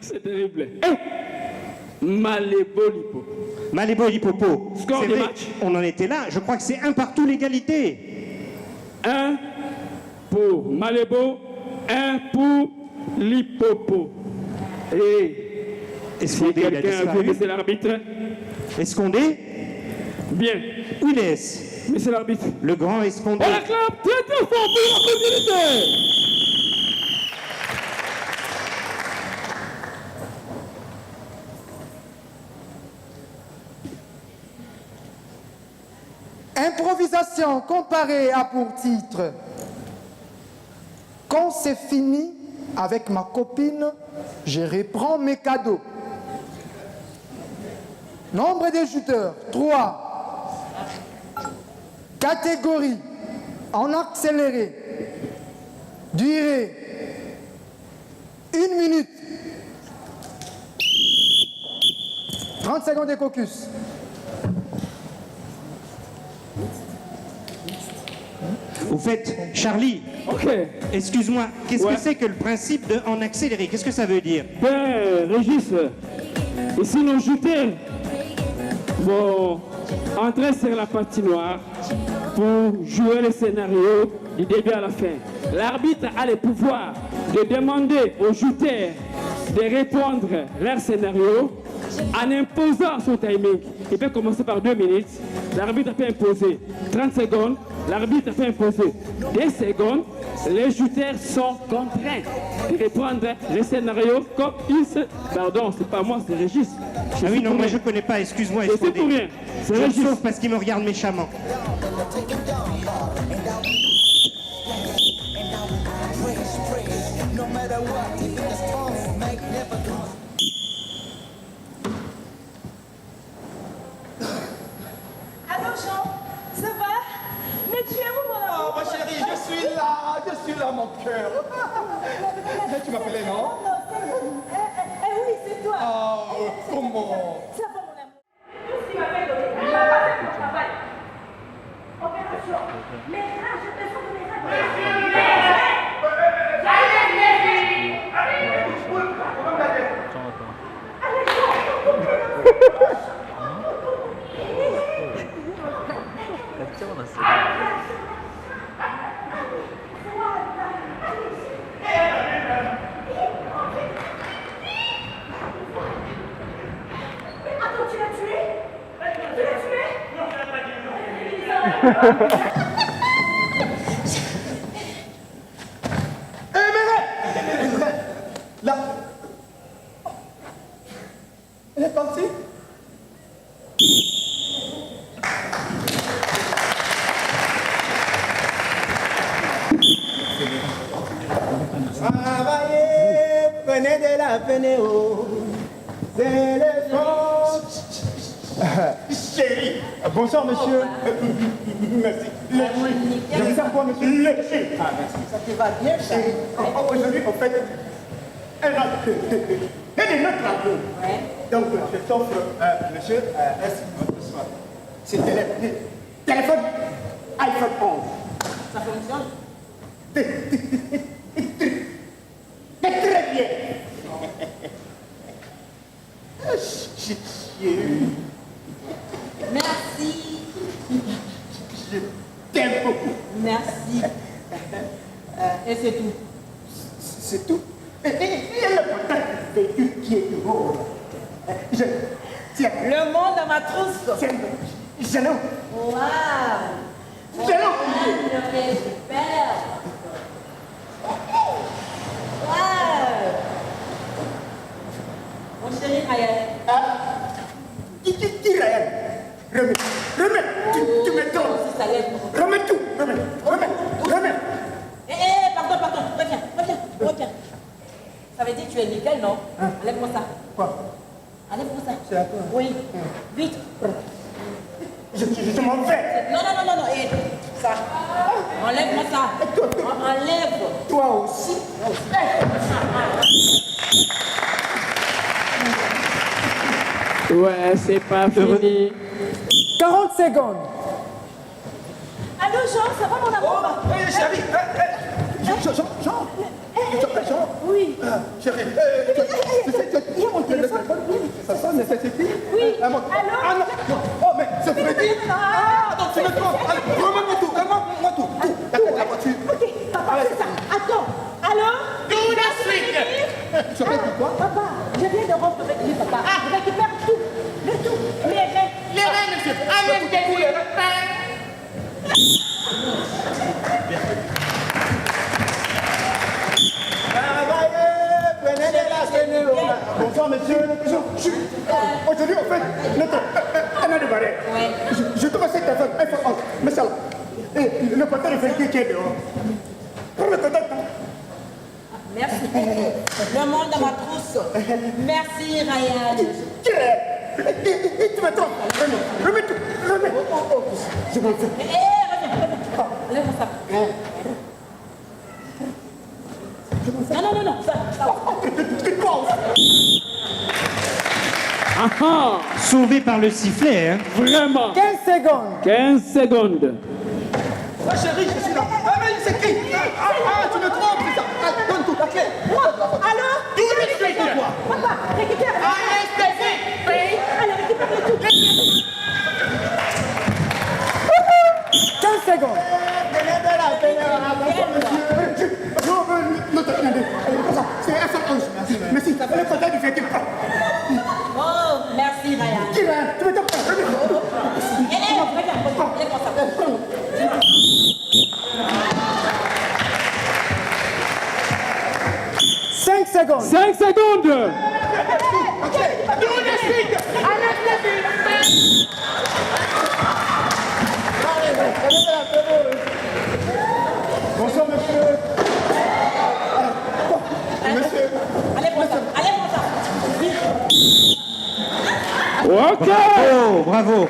[SPEAKER 2] C'est terrible. Malébo Lipo.
[SPEAKER 1] Malébo et Lipopo.
[SPEAKER 2] Score
[SPEAKER 1] C'est
[SPEAKER 2] du
[SPEAKER 1] vrai,
[SPEAKER 2] match.
[SPEAKER 1] on en était là. Je crois que c'est 1 partout l'égalité.
[SPEAKER 2] 1 pour Malébo, 1 pour Lipopo. Et si
[SPEAKER 1] Escondé, il a
[SPEAKER 2] quelqu'un a vu
[SPEAKER 1] disparu.
[SPEAKER 2] que c'est l'arbitre,
[SPEAKER 1] Escondé,
[SPEAKER 2] bien.
[SPEAKER 1] où il est
[SPEAKER 2] Monsieur l'arbitre.
[SPEAKER 1] Le grand Escondé.
[SPEAKER 2] On acclame très très fort pour la continuité.
[SPEAKER 3] Improvisation comparée à pour titre. Quand c'est fini avec ma copine, je reprends mes cadeaux. Nombre des jouteurs, 3. Catégorie, en accéléré. Durée, 1 minute. 30 secondes de caucus.
[SPEAKER 1] Au fait, Charlie,
[SPEAKER 2] Ok.
[SPEAKER 1] excuse-moi, qu'est-ce
[SPEAKER 2] Ouais.
[SPEAKER 1] que c'est que le principe de en accéléré? Qu'est-ce que ça veut dire?
[SPEAKER 2] Ben, Régis, ici nos jouteurs vont entrer sur la patinoire pour jouer le scénario du début à la fin. L'arbitre a le pouvoir de demander aux jouteurs de répondre leur scénario en imposant son timing. Il peut commencer par 2 minutes, l'arbitre peut imposer 30 secondes, l'arbitre peut imposer 2 secondes. Les jouteurs sont contraints de répondre le scénario comme ils se... Pardon, c'est pas moi, c'est Régis.
[SPEAKER 1] Ah oui, non, moi je connais pas, excuse-moi,
[SPEAKER 2] C'est
[SPEAKER 1] Escondé.
[SPEAKER 2] pour rien. C'est
[SPEAKER 1] Je le
[SPEAKER 2] Régis.
[SPEAKER 1] sauve parce qu'il me regarde méchamment.
[SPEAKER 6] Alors Jean, ça va? Mais tu es où mon
[SPEAKER 5] Oh,
[SPEAKER 6] amour?
[SPEAKER 5] ma chérie, je suis là, mon cœur. Tu m'appelais, non?
[SPEAKER 6] Non, oui, c'est toi.
[SPEAKER 5] Oh, comment?
[SPEAKER 6] Ça va mon amour? Tout ce qu'il m'avait donné, il m'a pas fait mon travail. Opération. Mais là, j'ai besoin de mes règles. Attends, tu l'as tué? Tu l'as tué? Non, je l'ai pas tué.
[SPEAKER 5] Là. Elle est partie? Travaillez, prenez de la peine, oh. C'est le fond. Chérie, bonsoir monsieur. Merci. Je vous sers quoi monsieur? Ah merci.
[SPEAKER 6] Ça te va bien, ça?
[SPEAKER 5] Aujourd'hui, en fait, elle a de notre travaux.
[SPEAKER 6] Ouais.
[SPEAKER 5] Donc, je t'offre, monsieur, est-ce que votre soir, c'est téléphone iPhone 11.
[SPEAKER 6] Ça fonctionne?
[SPEAKER 5] Très bien.
[SPEAKER 6] Merci.
[SPEAKER 5] Je t'aime beaucoup.
[SPEAKER 6] Merci. Et c'est tout.
[SPEAKER 5] C'est tout. Et le contact véhicule qui est nouveau. Tiens,
[SPEAKER 6] Le monde à ma trousse.
[SPEAKER 5] tiens, Jeannot.
[SPEAKER 6] Waouh!
[SPEAKER 5] Jeannot.
[SPEAKER 6] C'est super! Waouh! Mon chéri Ryan.
[SPEAKER 5] Qui Ryan? Remets, tu me donnes.
[SPEAKER 6] Si ça l'aide.
[SPEAKER 5] Remets tout, remets.
[SPEAKER 6] Pardon, reviens. Ça veut dire que tu es nickel, non? Enlève-moi ça.
[SPEAKER 5] Quoi?
[SPEAKER 6] Enlève-moi ça.
[SPEAKER 5] C'est à toi.
[SPEAKER 6] Oui. Vite.
[SPEAKER 5] Je m'en vais.
[SPEAKER 6] Non. Et ça. Enlève-moi ça. Enlève.
[SPEAKER 5] Toi aussi.
[SPEAKER 2] Ouais, c'est pas fini.
[SPEAKER 3] 40 secondes.
[SPEAKER 6] Allô, Jean, ça va mon amour?
[SPEAKER 5] Hey, chérie. Jean.
[SPEAKER 6] Oui.
[SPEAKER 5] Chérie.
[SPEAKER 6] Il y a mon téléphone.
[SPEAKER 5] Ça sonne, c'est qui?
[SPEAKER 6] Oui.
[SPEAKER 5] Ah non. Oh, mais c'est Freddy. Attends, tu me prends. Remets-moi tout. D'accord, la voiture.
[SPEAKER 6] Ok, papa, c'est ça. Attends. Allô?
[SPEAKER 4] Tout de suite.
[SPEAKER 5] Tu as dit quoi?
[SPEAKER 6] Papa, je viens de rompre avec lui, papa. Je récupère tout. Le tout. Les règles.
[SPEAKER 4] Les reins, monsieur. Amène tes couilles.
[SPEAKER 7] Bonsoir, monsieur. Aujourd'hui, en fait, notre Anna de Barret. Je trouve cette affaire importante. Mais ça, le porteur est fait qui est dehors. Pour le contact.
[SPEAKER 6] Merci beaucoup. Le monde à ma trousse. Merci, Ryan.
[SPEAKER 7] Tu me trompes. Remets tout. Remets. Je m'en fous.
[SPEAKER 6] Reviens. Lève-moi ça. Non. Ça.
[SPEAKER 1] Sauvé par le sifflet, hein.
[SPEAKER 2] Vraiment.
[SPEAKER 3] 15 secondes.
[SPEAKER 2] 15 secondes.
[SPEAKER 7] Ah, chérie, je suis là. Ah, mais c'est qui? Tu me trompes, c'est ça. Donne tout, la clé.
[SPEAKER 6] Alors,
[SPEAKER 7] Tout de suite.
[SPEAKER 6] papa, récupère.
[SPEAKER 4] Anesthésie, pays.
[SPEAKER 6] Allez, récupère le tout.
[SPEAKER 3] 15 secondes.
[SPEAKER 7] Non, attendez. C'est F11. Merci. Le contact du fait qu'il prend.
[SPEAKER 6] Oh, merci, Ryan.
[SPEAKER 7] Tu me trompes.
[SPEAKER 6] Lève-moi ça.
[SPEAKER 3] 5 secondes.
[SPEAKER 2] 5 secondes.
[SPEAKER 7] Tout de suite. Bonsoir, monsieur. Monsieur.
[SPEAKER 6] Allez-moi ça.
[SPEAKER 2] Ok.
[SPEAKER 1] Bravo.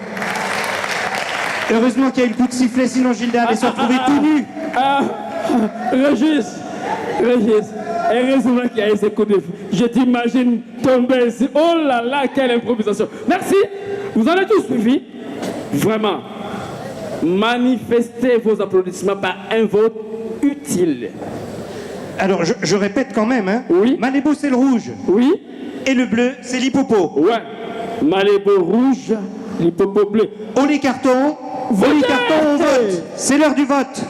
[SPEAKER 1] Heureusement qu'il y a eu le coup de sifflet, sinon Gilda allait se retrouver tout nu.
[SPEAKER 2] Régis. Heureusement qu'il y a eu ce coup de... Je t'imagine tomber ici. Oh là là, quelle improvisation. Merci. Vous en avez tous suivi. Vraiment. Manifestez vos applaudissements par un vote utile.
[SPEAKER 1] Alors, je répète quand même, hein.
[SPEAKER 2] Oui.
[SPEAKER 1] Malébo, c'est le rouge.
[SPEAKER 2] Oui.
[SPEAKER 1] Et le bleu, c'est l'hippopo.
[SPEAKER 2] Ouais. Malébo rouge, l'hippopo bleu.
[SPEAKER 1] Oh les cartons. Oh les cartons, on vote. C'est l'heure du vote.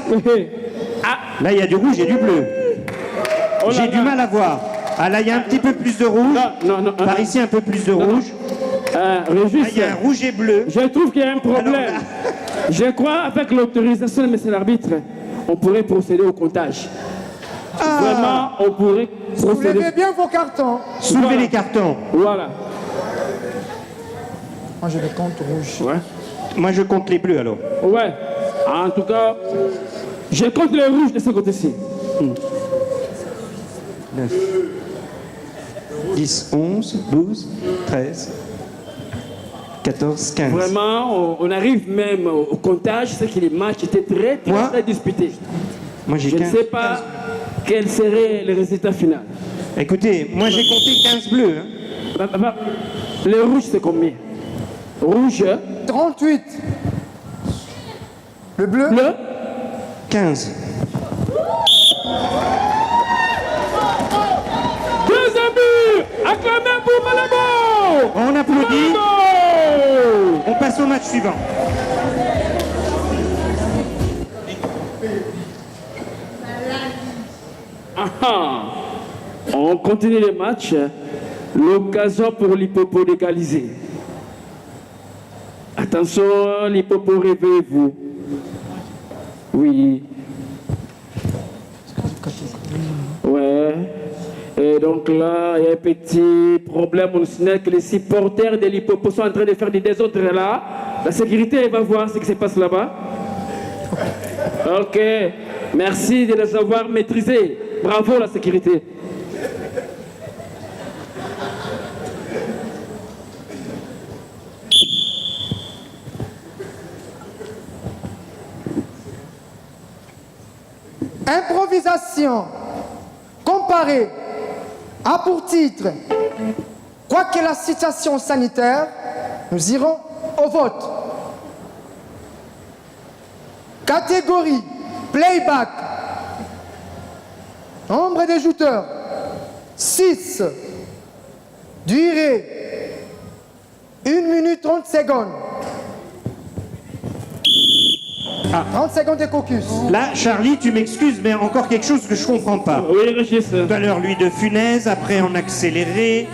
[SPEAKER 1] Là, il y a du rouge et du bleu.
[SPEAKER 2] Oh là
[SPEAKER 1] J'ai
[SPEAKER 2] là.
[SPEAKER 1] du mal à voir. Ah là, il y a un petit peu plus de rouge.
[SPEAKER 2] Non.
[SPEAKER 1] Par ici, un peu plus de rouge.
[SPEAKER 2] Régis,
[SPEAKER 1] Là, il y a un rouge et bleu.
[SPEAKER 2] je trouve qu'il y a un problème.
[SPEAKER 1] Alors là-
[SPEAKER 2] Je crois, avec l'autorisation de monsieur l'arbitre, on pourrait procéder au comptage. Vraiment, on pourrait procéder.
[SPEAKER 3] Soulevez bien vos cartons.
[SPEAKER 1] Soulevez
[SPEAKER 2] Voilà.
[SPEAKER 1] les cartons.
[SPEAKER 2] Voilà.
[SPEAKER 3] Moi, je les compte rouges.
[SPEAKER 2] Ouais.
[SPEAKER 1] Moi, je compte les bleus alors.
[SPEAKER 2] Ouais. En tout cas, je compte les rouges de ce côté-ci.
[SPEAKER 1] 9, 10, 11, 12, 13, 14, 15.
[SPEAKER 2] Vraiment, on arrive même au comptage. C'est que les matchs étaient
[SPEAKER 1] Moi
[SPEAKER 2] très disputés.
[SPEAKER 1] Moi, j'ai
[SPEAKER 2] Je ne
[SPEAKER 1] 15.
[SPEAKER 2] sais pas quel serait le résultat final.
[SPEAKER 1] Écoutez, moi, j'ai compté 15 bleus. Hein.
[SPEAKER 2] Les rouges, c'est combien? Rouge,
[SPEAKER 3] 38. Le bleu.
[SPEAKER 2] bleu,
[SPEAKER 1] 15.
[SPEAKER 2] deuxième but. Acclamez pour Malébo.
[SPEAKER 1] On applaudit.
[SPEAKER 2] Bravo.
[SPEAKER 1] On passe au match suivant.
[SPEAKER 2] On continue les matchs. L'occasion pour l'hippopo d'égaliser. Attention, l'hippopo, réveillez-vous. Oui. Ouais. Et donc là, il y a un petit problème. On signale que les supporters de l'hippopo sont en train de faire des désordres là. La sécurité, elle va voir ce qui se passe là-bas. Ok. Merci de les avoir maîtrisés. Bravo la sécurité.
[SPEAKER 3] Improvisation comparée a pour titre quoique la situation sanitaire, nous irons au vote. Catégorie playback. Nombre des jouteurs 6. Durée 1 minute 30 secondes. 30 secondes de caucus.
[SPEAKER 1] Là, Charlie, tu m'excuses, mais encore quelque chose que je comprends pas.
[SPEAKER 2] Oui, Régis.
[SPEAKER 1] Tout à l'heure, lui de Funès, après en accéléré.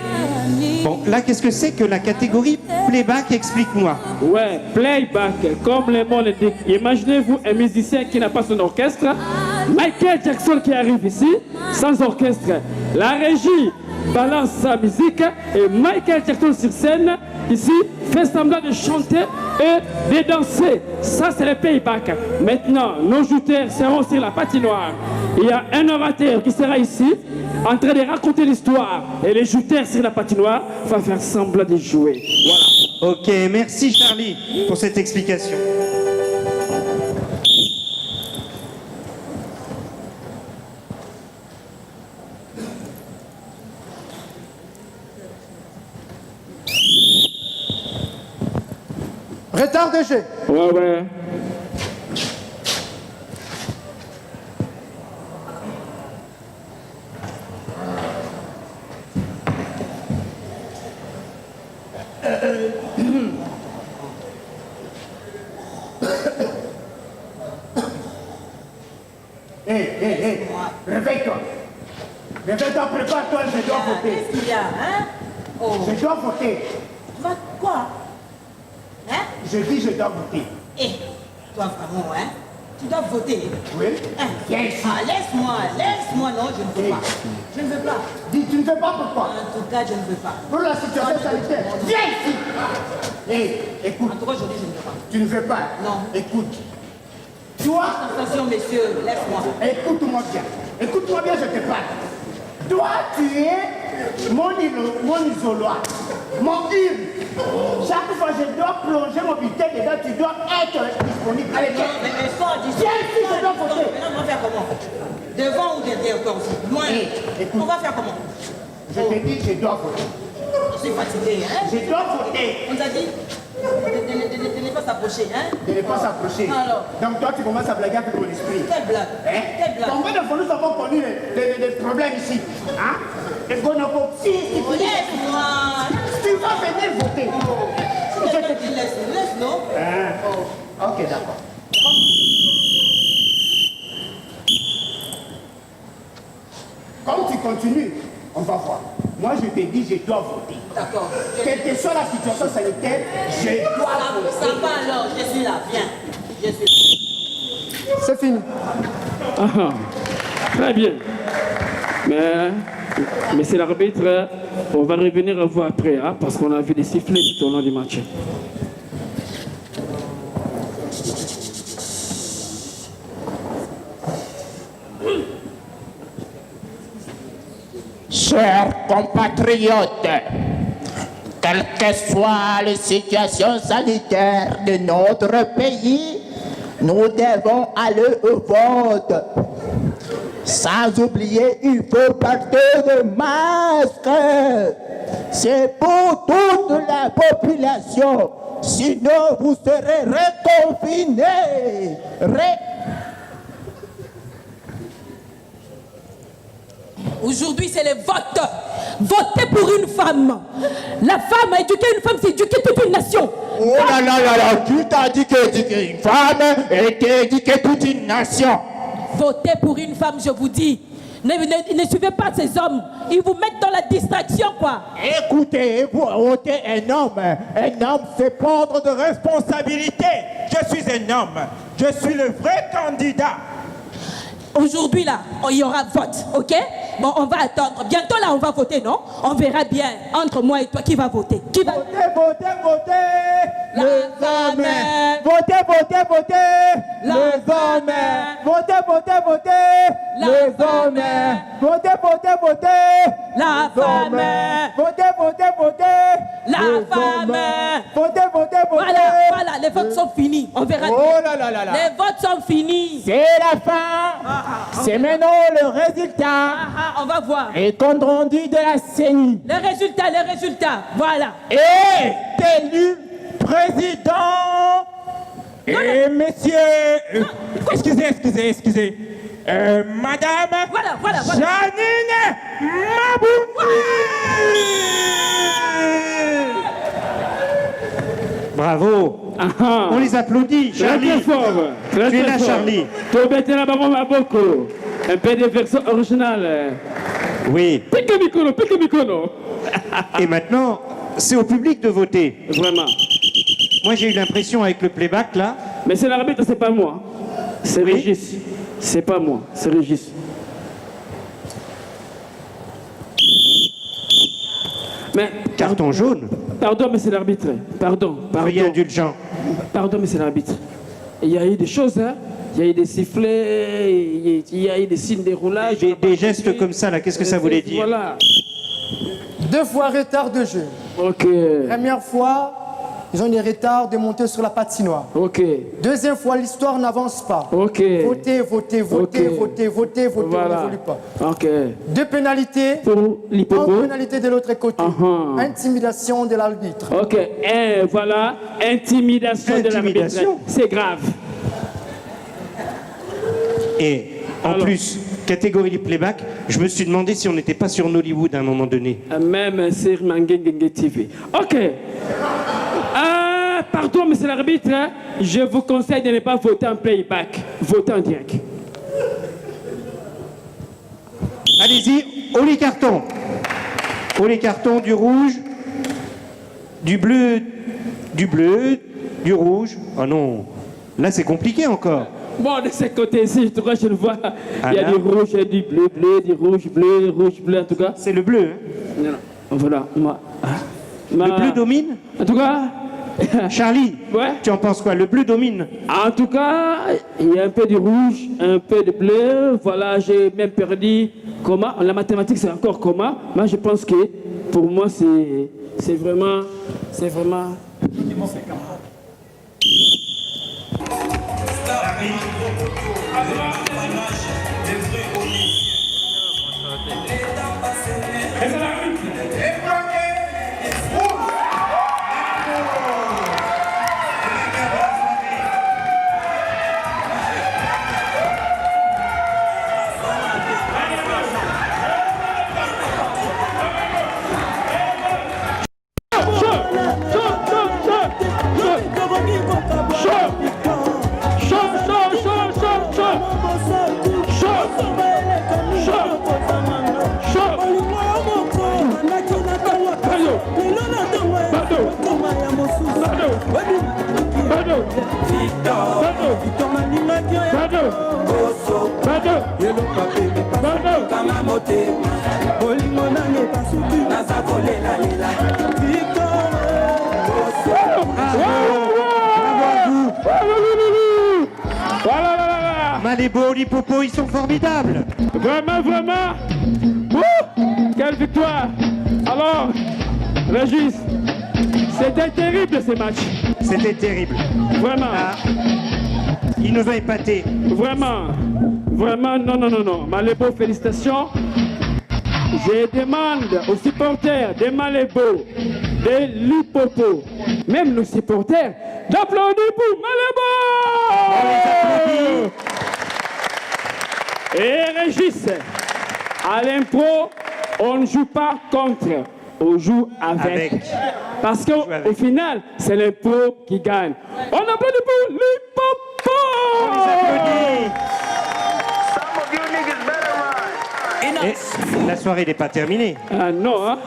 [SPEAKER 1] Bon, là, qu'est-ce que c'est que la catégorie playback? Explique-moi.
[SPEAKER 2] Ouais, playback, comme le mot le dit. Imaginez-vous un musicien qui n'a pas son orchestre. Michael Jackson qui arrive ici, sans orchestre. La régie balance sa musique et Michael Jackson sur scène, ici, fait semblant de chanter et de danser. Ça, c'est le payback. Maintenant, nos jouteurs seront sur la patinoire. Il y a un orateur qui sera ici, en train de raconter l'histoire. Et les jouteurs sur la patinoire vont faire semblant de jouer. Voilà.
[SPEAKER 1] Ok, merci Charlie pour cette explication.
[SPEAKER 3] Retard de jeu.
[SPEAKER 2] Ouais.
[SPEAKER 7] Hé, réveille-toi. Réveille-toi, prépare-toi, je dois voter.
[SPEAKER 6] Qu'est-ce qu'il y a, hein? Oh.
[SPEAKER 7] Je dois voter.
[SPEAKER 6] Quoi? Hein?
[SPEAKER 7] Je dis je dois voter.
[SPEAKER 6] Eh, toi vraiment, hein? Tu dois voter.
[SPEAKER 7] Oui?
[SPEAKER 6] Hein?
[SPEAKER 7] Viens ici.
[SPEAKER 6] Ah, laisse-moi, non, je ne veux pas. Je ne veux pas.
[SPEAKER 7] Dis, tu ne veux pas pourquoi?
[SPEAKER 6] En tout cas, je ne veux pas.
[SPEAKER 7] Pour la situation sanitaire. Viens ici. Hé, écoute.
[SPEAKER 6] En tout cas, aujourd'hui, je ne veux pas.
[SPEAKER 7] Tu ne veux pas?
[SPEAKER 6] Non.
[SPEAKER 7] Écoute. Toi,
[SPEAKER 6] Attention, messieurs, laisse-moi.
[SPEAKER 7] écoute-moi bien. Écoute-moi bien, je te parle. Toi, tu es mon isoloir, mon île. Chaque fois que je dois plonger mon bulletin dedans, tu dois être disponible. Allez, viens.
[SPEAKER 6] Mais sors d'ici.
[SPEAKER 7] Viens ici, je dois voter.
[SPEAKER 6] Maintenant, on va faire comment? Devant ou derrière encore aussi? Moi,
[SPEAKER 7] écoute.
[SPEAKER 6] on va faire comment?
[SPEAKER 7] Je te dis, je dois voter.
[SPEAKER 6] Je suis fatigué, hein?
[SPEAKER 7] Je dois voter.
[SPEAKER 6] On t'a dit de ne pas s'approcher, hein?
[SPEAKER 7] De ne pas s'approcher.
[SPEAKER 6] Alors?
[SPEAKER 7] Donc toi, tu commences à blaguer avec mon esprit.
[SPEAKER 6] Quelle blague?
[SPEAKER 7] Hein?
[SPEAKER 6] Quelle blague?
[SPEAKER 7] Combien de fois nous avons connu des problèmes ici? Hein? Et Gonoko, si
[SPEAKER 6] Laisse-moi!
[SPEAKER 7] tu vas venir voter.
[SPEAKER 6] Je te dis laisse, non?
[SPEAKER 7] Hein? Ok, d'accord. Comme tu continues, on va voir. Moi, je te dis, je dois voter.
[SPEAKER 6] D'accord.
[SPEAKER 7] Quelle que soit la situation sanitaire, je dois voter.
[SPEAKER 6] Ça va alors, je suis là, viens. Je suis là.
[SPEAKER 3] C'est fini.
[SPEAKER 2] Ah, très bien. Mais c'est l'arbitre. On va revenir à vous après, hein, parce qu'on a vu des sifflets tout au long du match.
[SPEAKER 8] Chers compatriotes, quelle que soit la situation sanitaire de notre pays, nous devons aller au vote. Sans oublier, il faut porter le masque. C'est pour toute la population. Sinon, vous serez reconfinés.
[SPEAKER 6] Aujourd'hui, c'est le vote. Votez pour une femme. La femme a éduqué une femme, c'est éduquer toute une nation.
[SPEAKER 8] Oh là là là là, qui t'a dit qu'éduquer une femme était éduquer toute une nation?
[SPEAKER 6] Votez pour une femme, je vous dis. Ne suivez pas ces hommes. Ils vous mettent dans la distraction, quoi.
[SPEAKER 8] Écoutez, vous votez un homme. Un homme, c'est prendre de responsabilité. Je suis un homme. Je suis le vrai candidat.
[SPEAKER 6] Aujourd'hui, là, il y aura vote, ok? Bon, on va attendre. Bientôt, là, on va voter, non? On verra bien, entre moi et toi, qui va voter. Qui va...
[SPEAKER 8] Votez, votez, votez.
[SPEAKER 6] La femme.
[SPEAKER 8] Votez, votez, votez.
[SPEAKER 6] La
[SPEAKER 8] Les
[SPEAKER 6] femme.
[SPEAKER 8] hommes. Votez, votez, votez.
[SPEAKER 6] La
[SPEAKER 8] Les
[SPEAKER 6] femme.
[SPEAKER 8] hommes. Votez, votez, votez.
[SPEAKER 6] La
[SPEAKER 8] Les
[SPEAKER 6] femme.
[SPEAKER 8] hommes. Votez, votez, votez.
[SPEAKER 6] La
[SPEAKER 8] Les
[SPEAKER 6] femme.
[SPEAKER 8] hommes. Votez, votez, votez.
[SPEAKER 6] Voilà, les votes sont finis. On verra bien.
[SPEAKER 8] Oh là là là là.
[SPEAKER 6] Les votes sont finis.
[SPEAKER 8] C'est la fin. C'est maintenant le résultat.
[SPEAKER 6] On va voir.
[SPEAKER 8] Et compte rendu de la CENI.
[SPEAKER 6] Les résultats. Voilà.
[SPEAKER 8] Et élu président. Et messieurs. Excusez. Madame.
[SPEAKER 6] Voilà.
[SPEAKER 8] Janine Mabouki.
[SPEAKER 1] Bravo. On les applaudit. Charlie.
[SPEAKER 2] Très fort. Très,
[SPEAKER 1] Tu es
[SPEAKER 2] très
[SPEAKER 1] là,
[SPEAKER 2] fort.
[SPEAKER 1] Charlie.
[SPEAKER 2] Tobete la baron Maboko. Un peu de version originale.
[SPEAKER 1] Oui.
[SPEAKER 2] Pique Mikono.
[SPEAKER 1] Et maintenant, c'est au public de voter.
[SPEAKER 2] Vraiment.
[SPEAKER 1] Moi, j'ai eu l'impression avec le playback, là.
[SPEAKER 2] Mais c'est l'arbitre, c'est pas moi. C'est
[SPEAKER 1] Oui.
[SPEAKER 2] Régis. C'est pas moi, c'est Régis. Mais,
[SPEAKER 1] Carton jaune.
[SPEAKER 2] pardon, monsieur l'arbitre. Pardon.
[SPEAKER 1] Soyez indulgent.
[SPEAKER 2] Pardon, monsieur l'arbitre. Il y a eu des choses, hein. Il y a eu des sifflets, il y a eu des signes de roulage.
[SPEAKER 1] Des gestes comme ça, là, qu'est-ce que ça voulait dire?
[SPEAKER 2] Voilà.
[SPEAKER 3] 2 fois retard de jeu.
[SPEAKER 2] Ok.
[SPEAKER 3] Première fois, ils ont des retards de monter sur la patinoire.
[SPEAKER 2] Ok.
[SPEAKER 3] Deuxième fois, l'histoire n'avance pas.
[SPEAKER 2] Ok.
[SPEAKER 3] Votez, votez, votez,
[SPEAKER 2] Ok.
[SPEAKER 3] votez, votez, votez,
[SPEAKER 2] Voilà.
[SPEAKER 3] on n'évolue pas.
[SPEAKER 2] Ok.
[SPEAKER 3] 2 pénalités.
[SPEAKER 2] Pour
[SPEAKER 3] Une
[SPEAKER 2] l'hippopo.
[SPEAKER 3] pénalité de l'autre côté.
[SPEAKER 2] Uh-huh.
[SPEAKER 3] Intimidation de l'arbitre.
[SPEAKER 2] Ok. Voilà. Intimidation de l'arbitre.
[SPEAKER 1] Intimidation.
[SPEAKER 2] C'est grave.
[SPEAKER 1] Et en
[SPEAKER 2] Alors.
[SPEAKER 1] plus, catégorie du playback, je me suis demandé si on n'était pas sur Nollywood à un moment donné.
[SPEAKER 2] Même sur Mangengenge TV. Ok. Pardon, monsieur l'arbitre. Hein. Je vous conseille de ne pas voter en playback. Votez en direct.
[SPEAKER 1] Allez-y, haut les cartons. Haut les cartons, du rouge, du bleu, du rouge. Oh non, là c'est compliqué encore.
[SPEAKER 2] Bon, de ce côté-ci, en tout cas, je le vois. Il y a
[SPEAKER 1] là.
[SPEAKER 2] du rouge, il y a du bleu, bleu, du rouge, bleu, en tout cas.
[SPEAKER 1] C'est le bleu. Hein.
[SPEAKER 2] Non, non. Voilà, moi.
[SPEAKER 1] Le bleu domine.
[SPEAKER 2] En tout cas,
[SPEAKER 1] Charlie,
[SPEAKER 2] ouais.
[SPEAKER 1] tu en penses quoi? Le bleu domine.
[SPEAKER 2] En tout cas, il y a un peu de rouge, un peu de bleu. Voilà, j'ai même perdu comment. La mathématique, c'est encore comment. Moi, je pense que pour moi, c'est vraiment.
[SPEAKER 1] Malébo, l'hippopo, ils sont formidables.
[SPEAKER 2] Vraiment, vraiment. Quelle victoire. Alors, Régis, c'était terrible ce match.
[SPEAKER 1] C'était terrible.
[SPEAKER 2] Vraiment.
[SPEAKER 1] Ah, il nous a épatés.
[SPEAKER 2] Vraiment. Vraiment, non. Malébo, félicitations. Je demande aux supporters de Malébo, de l'hippopo, même nos supporters, d'applaudir pour Malébo. Et Régis, à l'impro, on ne joue pas contre, on joue avec. Parce qu'au final, c'est l'impro qui gagne. On applaudit pour l'hippopo.
[SPEAKER 1] On les applaudit. Et la soirée n'est pas terminée.
[SPEAKER 2] Ah non, hein?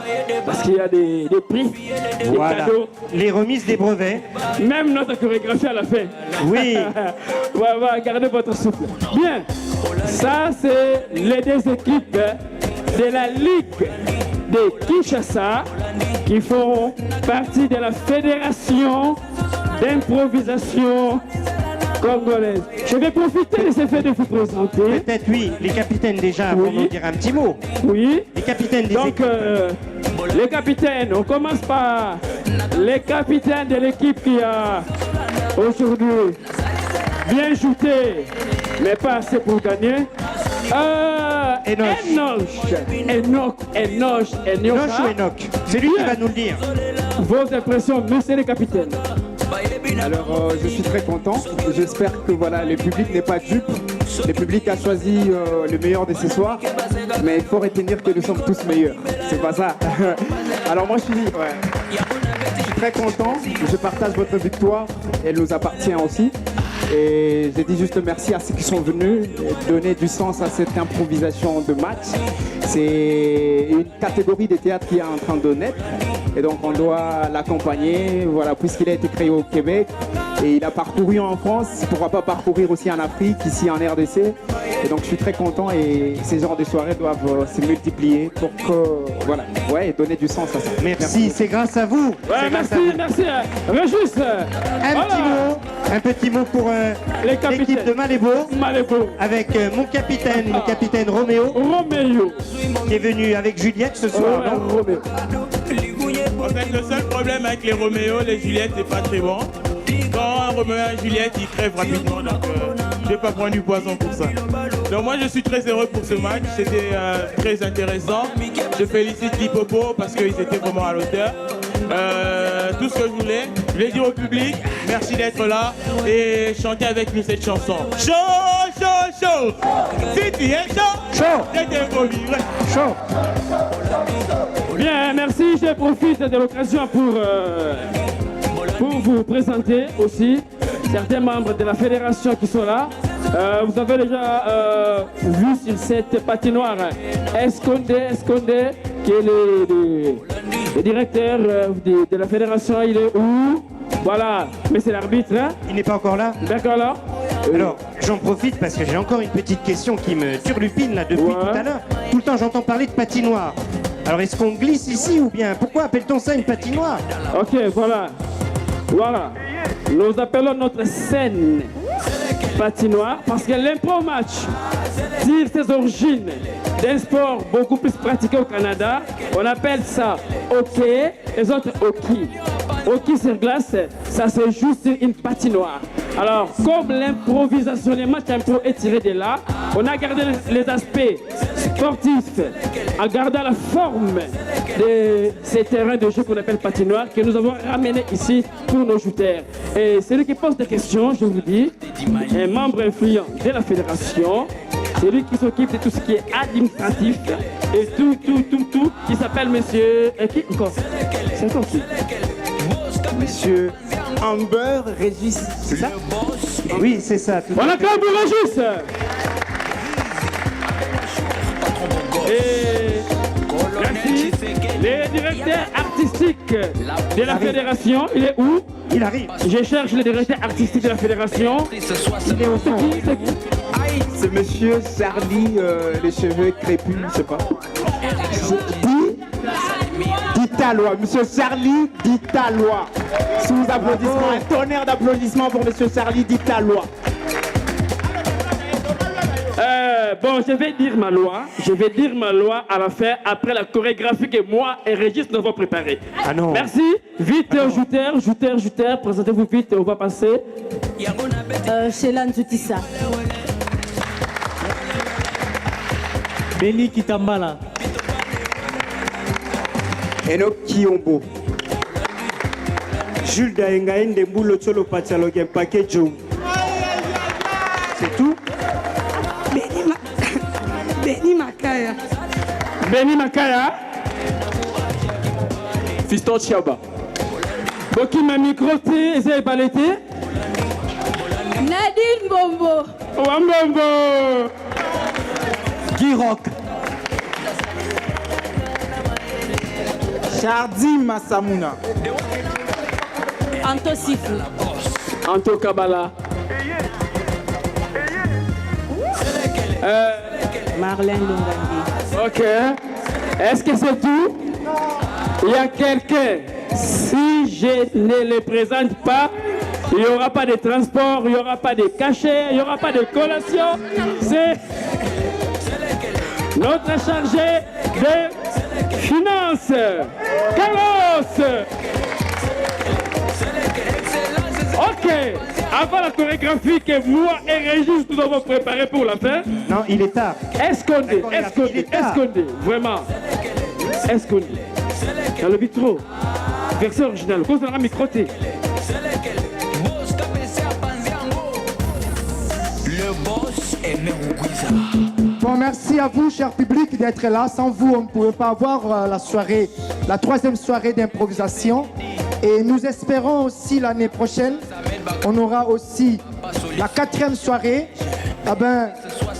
[SPEAKER 2] Parce qu'il y a des prix, des
[SPEAKER 1] Voilà.
[SPEAKER 2] cadeaux,
[SPEAKER 1] Les remises des brevets.
[SPEAKER 2] même notre chorégraphie à la fin.
[SPEAKER 1] Oui.
[SPEAKER 2] Ouais, gardez votre souffle. Bien, ça c'est les 2 équipes de la Ligue de Kinshasa qui font partie de la Fédération d'improvisation congolaise. Je vais profiter de ce fait de vous présenter.
[SPEAKER 1] Peut-être oui, les capitaines déjà vont
[SPEAKER 2] Oui.
[SPEAKER 1] nous dire un petit mot.
[SPEAKER 2] Oui.
[SPEAKER 1] Les capitaines des
[SPEAKER 2] Donc,
[SPEAKER 1] équipes.
[SPEAKER 2] les capitaines, on commence par les capitaines de l'équipe qui a aujourd'hui bien shooté, mais pas assez pour gagner. Enoch.
[SPEAKER 1] Noche ou Enoch. C'est lui qui va nous le dire.
[SPEAKER 2] Vos impressions, monsieur le capitaine.
[SPEAKER 9] Alors, je suis très content. J'espère que voilà, le public n'est pas dupe. Le public a choisi le meilleur de ce soir. Mais il faut retenir que nous sommes tous meilleurs. C'est pas ça. Alors moi, je suis très content. Je partage votre victoire. Elle nous appartient aussi. Et je dis juste merci à ceux qui sont venus donner du sens à cette improvisation de match. C'est une catégorie de théâtre qui est en train de naître. Et donc on doit l'accompagner, voilà, puisqu'il a été créé au Québec et il a parcouru en France, pourquoi pas parcourir aussi en Afrique, ici en RDC. Et donc je suis très content et ces genres de soirées doivent se multiplier pour que, voilà, ouais, donner du sens à ça.
[SPEAKER 1] Merci, c'est grâce à vous.
[SPEAKER 2] Ouais,
[SPEAKER 1] C'est grâce
[SPEAKER 2] merci,
[SPEAKER 1] à vous.
[SPEAKER 2] merci. Régis.
[SPEAKER 1] Un petit mot pour l'équipe de Malébo.
[SPEAKER 2] Malébo.
[SPEAKER 1] Avec mon capitaine Roméo.
[SPEAKER 2] Roméo.
[SPEAKER 1] Qui est venu avec Juliette ce soir, non
[SPEAKER 2] Roméo.
[SPEAKER 10] En fait, le seul problème avec les Roméo, les Juliettes, c'est pas très bon. Quand un Roméo et un Juliette, ils crèvent rapidement, donc je vais pas prendre du poison pour ça. Donc moi, je suis très heureux pour ce match, c'était très intéressant. Je félicite l'Hippopo parce qu'ils étaient vraiment à l'auteur. Tout ce que je voulais dire au public, merci d'être là et chanter avec nous cette chanson. Chaud, chaud, chaud. Si tu es chaud, c'était beau vivre.
[SPEAKER 1] Chaud.
[SPEAKER 2] Bien, merci. Je profite de l'occasion pour vous présenter aussi certains membres de la fédération qui sont là. Vous avez déjà vu sur cette patinoire Escondé, qui est le directeur de la fédération. Il est où? Voilà, mais c'est l'arbitre. Hein?
[SPEAKER 1] Il n'est pas encore là?
[SPEAKER 2] D'accord, là.
[SPEAKER 1] Alors, j'en profite parce que j'ai encore une petite question qui me turlupine là depuis tout à l'heure. Tout le temps, j'entends parler de patinoire. Alors, est-ce qu'on glisse ici ou bien pourquoi appelle-t-on ça une patinoire?
[SPEAKER 2] Ok, voilà. Voilà. Nous appelons notre scène patinoire parce que l'impro match tire ses origines d'un sport beaucoup plus pratiqué au Canada. On appelle ça hockey, les autres hockey. Hockey sur glace, ça se joue sur une patinoire. Alors, comme l'improvisation, les matchs impro est tiré de là, on a gardé les aspects sportifs en gardant la forme de ces terrains de jeu qu'on appelle patinoire que nous avons ramené ici pour nos shooters. Et celui qui pose des questions, je vous dis, un membre influent de la fédération, c'est lui qui s'occupe de tout ce qui est administratif et tout, qui s'appelle monsieur... qui encore? C'est encore qui?
[SPEAKER 9] Monsieur Amber Régis, c'est ça?
[SPEAKER 1] Oui, c'est ça.
[SPEAKER 2] On acclame pour Régis. Et merci. Le directeur artistique de la fédération, il est où?
[SPEAKER 1] Il arrive.
[SPEAKER 2] Je cherche le directeur artistique de la fédération.
[SPEAKER 1] Il est au fond.
[SPEAKER 9] C'est monsieur Charlie, les cheveux crépus, je sais pas. Ditalois, monsieur Charlie Ditalois. Sous applaudissements, un tonnerre d'applaudissements pour monsieur Charlie Ditalois.
[SPEAKER 2] Bon, je vais dire ma loi à la fin, après la chorégraphie que moi et Régis nous avons préparée.
[SPEAKER 1] Ah non.
[SPEAKER 2] Merci. Vite, jouteur, présentez-vous vite et on va passer.
[SPEAKER 11] Sheila Nzutissa.
[SPEAKER 12] Béni Kitambala.
[SPEAKER 9] Enoch Kiombo.
[SPEAKER 12] Jules Daengaïn de Mboulo Tcholo Pachalogue Paquet Joe.
[SPEAKER 1] C'est tout?
[SPEAKER 11] Béni Makaya.
[SPEAKER 2] Béni Makaya. Fiston Chiaba. Boki ma microté, et balete.
[SPEAKER 11] Nadine Bombo.
[SPEAKER 2] Wambombo.
[SPEAKER 12] Guy Rock.
[SPEAKER 3] Chardi Massamuna.
[SPEAKER 11] Anto Sifu.
[SPEAKER 2] Anto Kabala.
[SPEAKER 11] Marlène Lungangi.
[SPEAKER 2] Ok. Est-ce que c'est tout? Il y a quelqu'un. Si je ne les présente pas, il n'y aura pas de transport, il n'y aura pas de cachet, il n'y aura pas de collation. C'est notre chargé de finances, Carlos. Ok. Avant la chorégraphie que moi et Régis nous avons préparée pour la fin.
[SPEAKER 1] Non, il est tard.
[SPEAKER 2] Escondé. Vraiment. Escondé. Dans le bitro. Version originale. Cause de la microté.
[SPEAKER 13] Le boss est Merugwiza.
[SPEAKER 3] Bon, merci à vous, cher public, d'être là. Sans vous, on ne pouvait pas avoir la soirée, la troisième soirée d'improvisation. Et nous espérons aussi l'année prochaine, on aura aussi la quatrième soirée. Ah ben,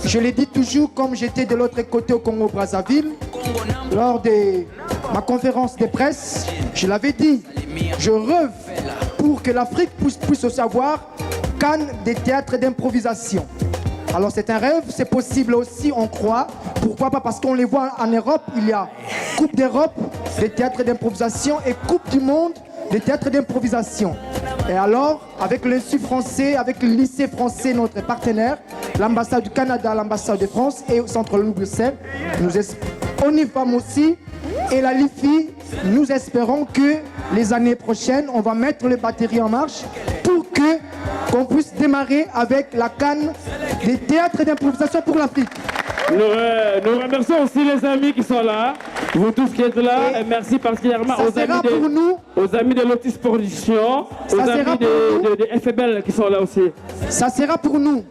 [SPEAKER 3] je l'ai dit toujours, comme j'étais de l'autre côté au Congo-Brazzaville, lors de ma conférence de presse, je l'avais dit, je rêve pour que l'Afrique puisse aussi avoir Cannes des théâtres d'improvisation. Alors c'est un rêve, c'est possible aussi, on croit. Pourquoi pas? Parce qu'on les voit en Europe, il y a Coupe d'Europe des théâtres d'improvisation et Coupe du monde des théâtres d'improvisation. Et alors, avec l'Institut français, avec le lycée français, notre partenaire, l'ambassade du Canada, l'ambassade de France et au centre Louis Bruxelles, on y va aussi. Et la LIFI, nous espérons que les années prochaines, on va mettre les batteries en marche pour qu'on puisse démarrer avec la canne des théâtres d'improvisation pour l'Afrique.
[SPEAKER 2] Nous remercions aussi les amis qui sont là, vous tous qui êtes là, et merci particulièrement aux amis de Lotus Production, aux amis de FBL qui sont là aussi.
[SPEAKER 3] Ça sera pour nous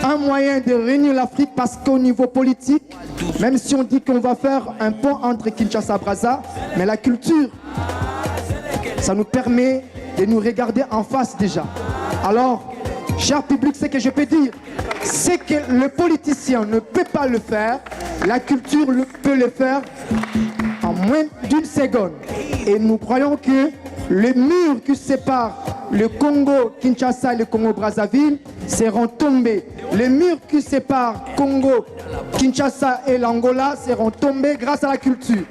[SPEAKER 3] un moyen de réunir l'Afrique parce qu'au niveau politique, même si on dit qu'on va faire un pont entre Kinshasa et Brazza, mais la culture, ça nous permet de nous regarder en face déjà. Alors, cher public, ce que je peux dire, c'est que le politicien ne peut pas le faire, la culture peut le faire en moins d'une seconde. Et nous croyons que les murs qui séparent le Congo, Kinshasa et le Congo Brazzaville seront tombés. Les murs qui séparent Congo, Kinshasa et l'Angola seront tombés grâce à la culture.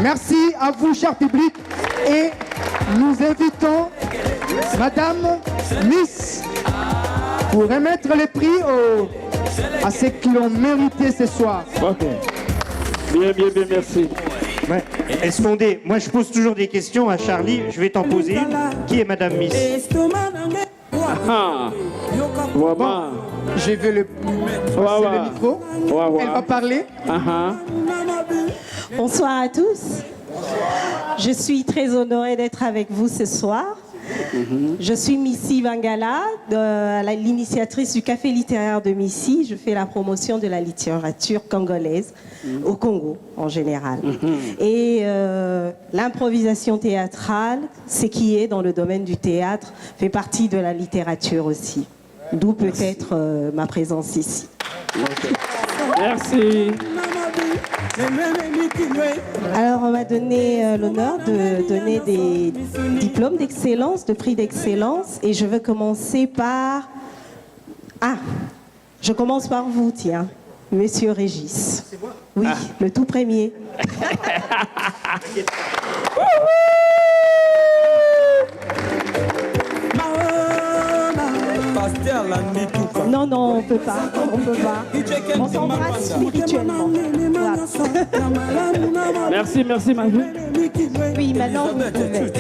[SPEAKER 3] Merci à vous, cher public, et nous invitons Madame Miss pour remettre les prix à ceux qui l'ont mérité ce soir.
[SPEAKER 2] Ok. Bien, merci.
[SPEAKER 1] Ouais. Est-ce qu'on est... Moi, je pose toujours des questions à Charlie. Je vais t'en poser une. Qui est Madame Miss?
[SPEAKER 3] Bon, je vais le micro. Elle va parler.
[SPEAKER 11] Bonsoir à tous. Je suis très honorée d'être avec vous ce soir. Je suis Missy Bangala, l'initiatrice du Café littéraire de Missy. Je fais la promotion de la littérature congolaise au Congo en général. Et l'improvisation théâtrale, ce qui est dans le domaine du théâtre, fait partie de la littérature aussi. D'où peut-être ma présence ici.
[SPEAKER 2] Merci.
[SPEAKER 11] Alors, on m'a donné l'honneur de donner des diplômes d'excellence, de prix d'excellence. Et je veux commencer par... je commence par vous, tiens, Monsieur Régis. Oui, le tout premier. Non, on peut pas. On s'embrasse spirituellement.
[SPEAKER 2] Merci, ma vie.
[SPEAKER 11] Oui, maintenant vous pouvez.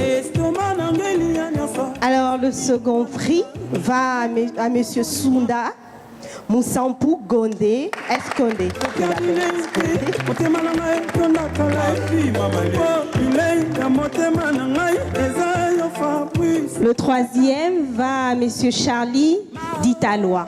[SPEAKER 11] Alors, le second prix va à Monsieur Sunda Moussampou Gondé Escondé. Le troisième va à Monsieur Charlie Ditalois.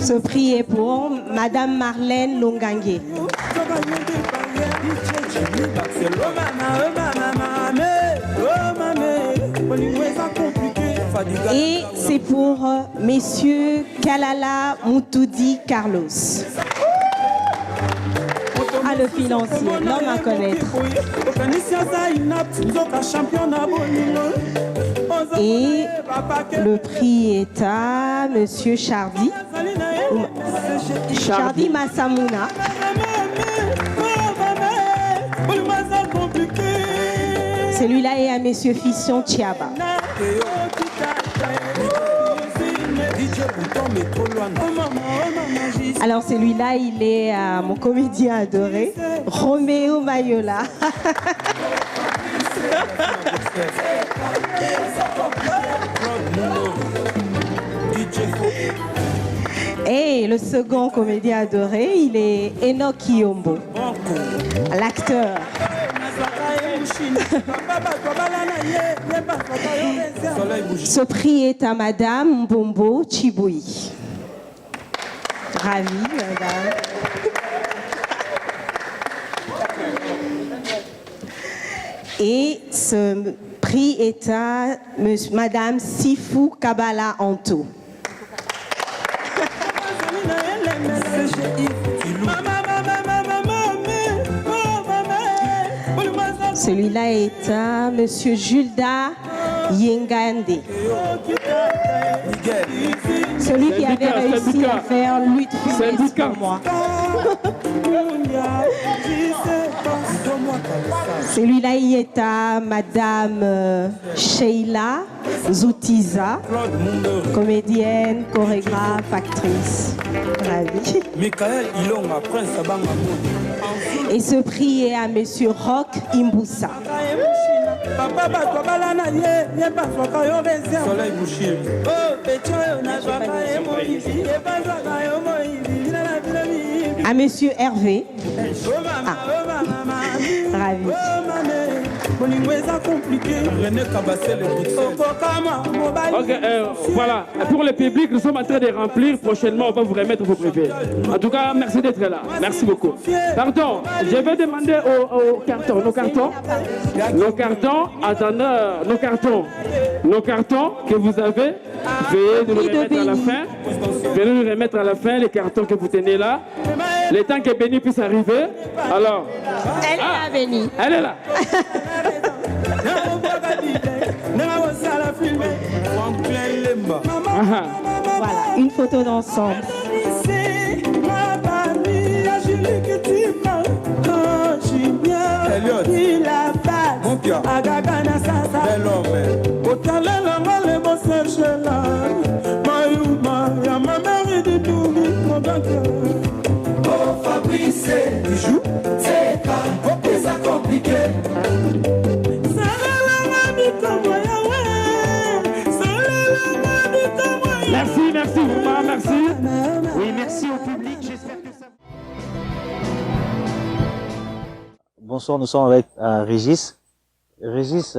[SPEAKER 11] Ce prix est pour Madame Marlène Longangué. Et c'est pour Messieurs Kalala Moutoudi Carlos. Le financier, l'homme à connaître. Et le prix est à Monsieur Chardi Massamouna. Celui-là est à Monsieur Fission Chiaba. Alors celui-là, il est à mon comédien adoré, Roméo Mayola. Et le second comédien adoré, il est Enoch Kiyombo, l'acteur. Ce prix est à Madame Mbombo Chiboui. Ravie, madame. Et ce prix est à Madame Sifou Kabala Anto. Celui-là est à Monsieur Julda Yengande. Celui qui avait réussi à faire lutte féministe pour moi. Celui-là y est à Madame Sheila Zoutiza, comédienne, chorégraphe, actrice. Ravie. Et ce prix est à Monsieur Roch Imboussa. À Monsieur Hervé. Ah. Ravi.
[SPEAKER 2] Ok, voilà. Pour le public, nous sommes en train de remplir. Prochainement, on va vous remettre vos brevets. En tout cas, merci d'être là. Merci beaucoup. Pardon, je vais demander aux cartons. Nos cartons, attendez, nos cartons que vous avez, veuillez nous les remettre à la fin. Veuillez nous remettre à la fin les cartons que vous tenez là. Le temps que Béni puisse arriver. Alors.
[SPEAKER 11] Elle est là, Béni.
[SPEAKER 2] Elle est là.
[SPEAKER 11] Voilà, une photo d'ensemble.
[SPEAKER 13] Oh Fabrice, bijou, c'est pas compliqué.
[SPEAKER 2] Merci vraiment, merci.
[SPEAKER 1] Oui, merci au public, j'espère que ça...
[SPEAKER 14] Bonsoir, nous sommes avec Régis. Régis,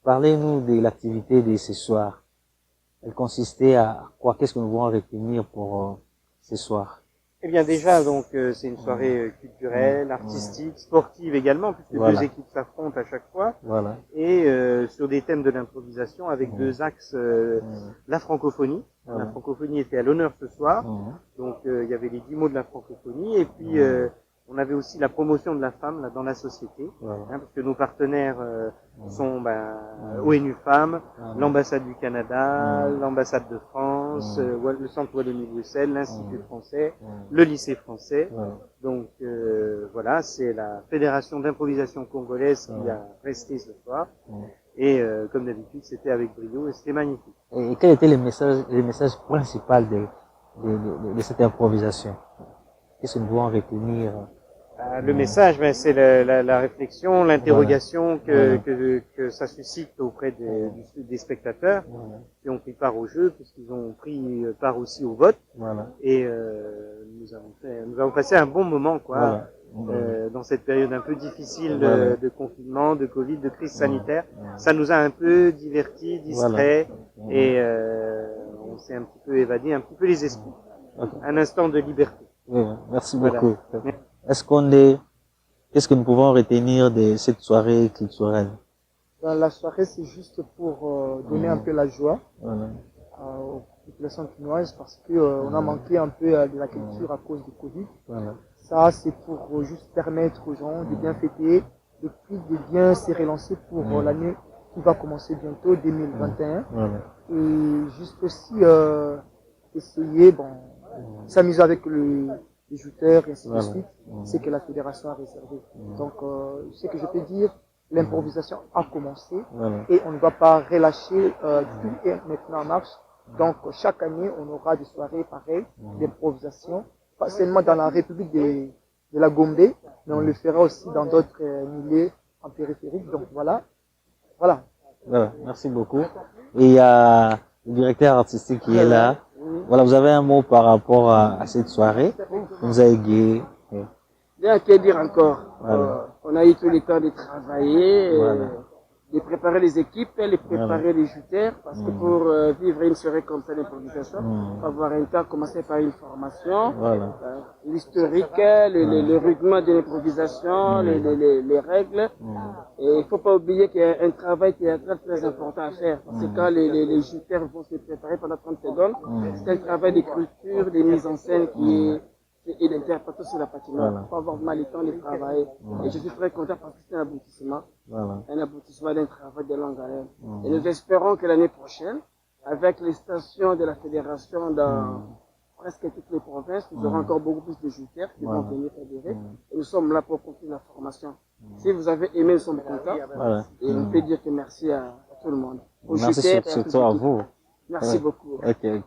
[SPEAKER 14] parlez-nous de l'activité de ce soir. Elle consistait à quoi? Qu'est-ce que nous voulons retenir pour ce soir?
[SPEAKER 1] Eh bien déjà, donc c'est une soirée culturelle, artistique, sportive également, puisque
[SPEAKER 14] Voilà.
[SPEAKER 1] deux équipes s'affrontent à chaque fois,
[SPEAKER 14] Voilà.
[SPEAKER 1] et sur des thèmes de l'improvisation avec deux axes, la francophonie.
[SPEAKER 14] Voilà.
[SPEAKER 1] La francophonie était à l'honneur ce soir, donc il y avait les 10 mots de la francophonie, et puis on avait aussi la promotion de la femme là, dans la société,
[SPEAKER 14] Voilà.
[SPEAKER 1] parce que nos partenaires sont ONU Femmes, l'ambassade du Canada, l'ambassade de France, le centre Wallonie-Bruxelles, l'Institut français, le lycée français. Donc voilà, c'est la fédération d'improvisation congolaise qui a resté ce soir. Et comme d'habitude, c'était avec brio et c'était magnifique.
[SPEAKER 14] Et quel était le message principal de cette improvisation? Qu'est-ce que nous devons retenir?
[SPEAKER 1] Le message, c'est la réflexion, l'interrogation que ça suscite auprès des spectateurs qui ont pris part au jeu, puisqu'ils ont pris part aussi au vote.
[SPEAKER 14] Voilà.
[SPEAKER 1] Et nous avons passé un bon moment, quoi, dans cette période un peu difficile de confinement, de Covid, de crise sanitaire. Ça nous a un peu divertis, distraits, et on s'est un petit peu évadé, un petit peu les esprits. Un instant de liberté.
[SPEAKER 14] Oui, merci beaucoup. Qu'est-ce que nous pouvons retenir de cette soirée culturelle?
[SPEAKER 3] La soirée, c'est juste pour donner un peu la joie aux populations chinoises parce qu'on a manqué un peu de la culture à cause du Covid. Ça, c'est pour juste permettre aux gens de bien fêter et puis de bien se relancer pour l'année qui va commencer bientôt, 2021. Et juste aussi essayer, s'amuser avec les jouteurs et ainsi de suite, c'est que la fédération a réservé. Donc, ce que je peux dire, l'improvisation a commencé et on ne va pas relâcher, tout est maintenant en marche. Donc, chaque année, on aura des soirées pareilles d'improvisation, pas seulement dans la République de la Gombe, mais on le fera aussi dans d'autres milieux en périphérique. Donc, voilà.
[SPEAKER 14] Merci beaucoup. Et il y a le directeur artistique qui est là. Voilà, vous avez un mot par rapport à cette soirée. Vous avez égayé.
[SPEAKER 15] Bien, qu'à dire encore? On a eu tout le temps de travailler, de préparer les équipes, de préparer les jouteurs, parce que pour vivre une soirée comme ça d'improvisation, il faut avoir un temps, commencer par une formation, l'historique, le rudiment de l'improvisation, les règles. Et il ne faut pas oublier qu'il y a un travail théâtral très important à faire, parce que quand les jouteurs vont se préparer pendant 30 secondes, c'est un travail d'écriture, de mise en scène qui et d'interpréter sur la patinoire.
[SPEAKER 14] Voilà.
[SPEAKER 15] Pour avoir mal le temps de travailler. Et je suis très content parce que c'est un aboutissement.
[SPEAKER 14] Voilà.
[SPEAKER 15] Un aboutissement d'un travail de longue haleine. Et nous espérons que l'année prochaine, avec les stations de la fédération dans presque toutes les provinces, nous aurons encore beaucoup plus de jouteurs qui vont venir fédérer. Et nous sommes là pour continuer la formation. Si vous avez aimé, nous sommes contents.
[SPEAKER 14] Voilà.
[SPEAKER 15] Et on peut dire que merci à tout le monde. Aux
[SPEAKER 14] Merci
[SPEAKER 15] jouteurs et à
[SPEAKER 14] surtout
[SPEAKER 15] toute
[SPEAKER 14] à
[SPEAKER 15] l'équipe.
[SPEAKER 14] vous.
[SPEAKER 15] Merci
[SPEAKER 14] Ouais.
[SPEAKER 15] beaucoup.
[SPEAKER 14] Ok.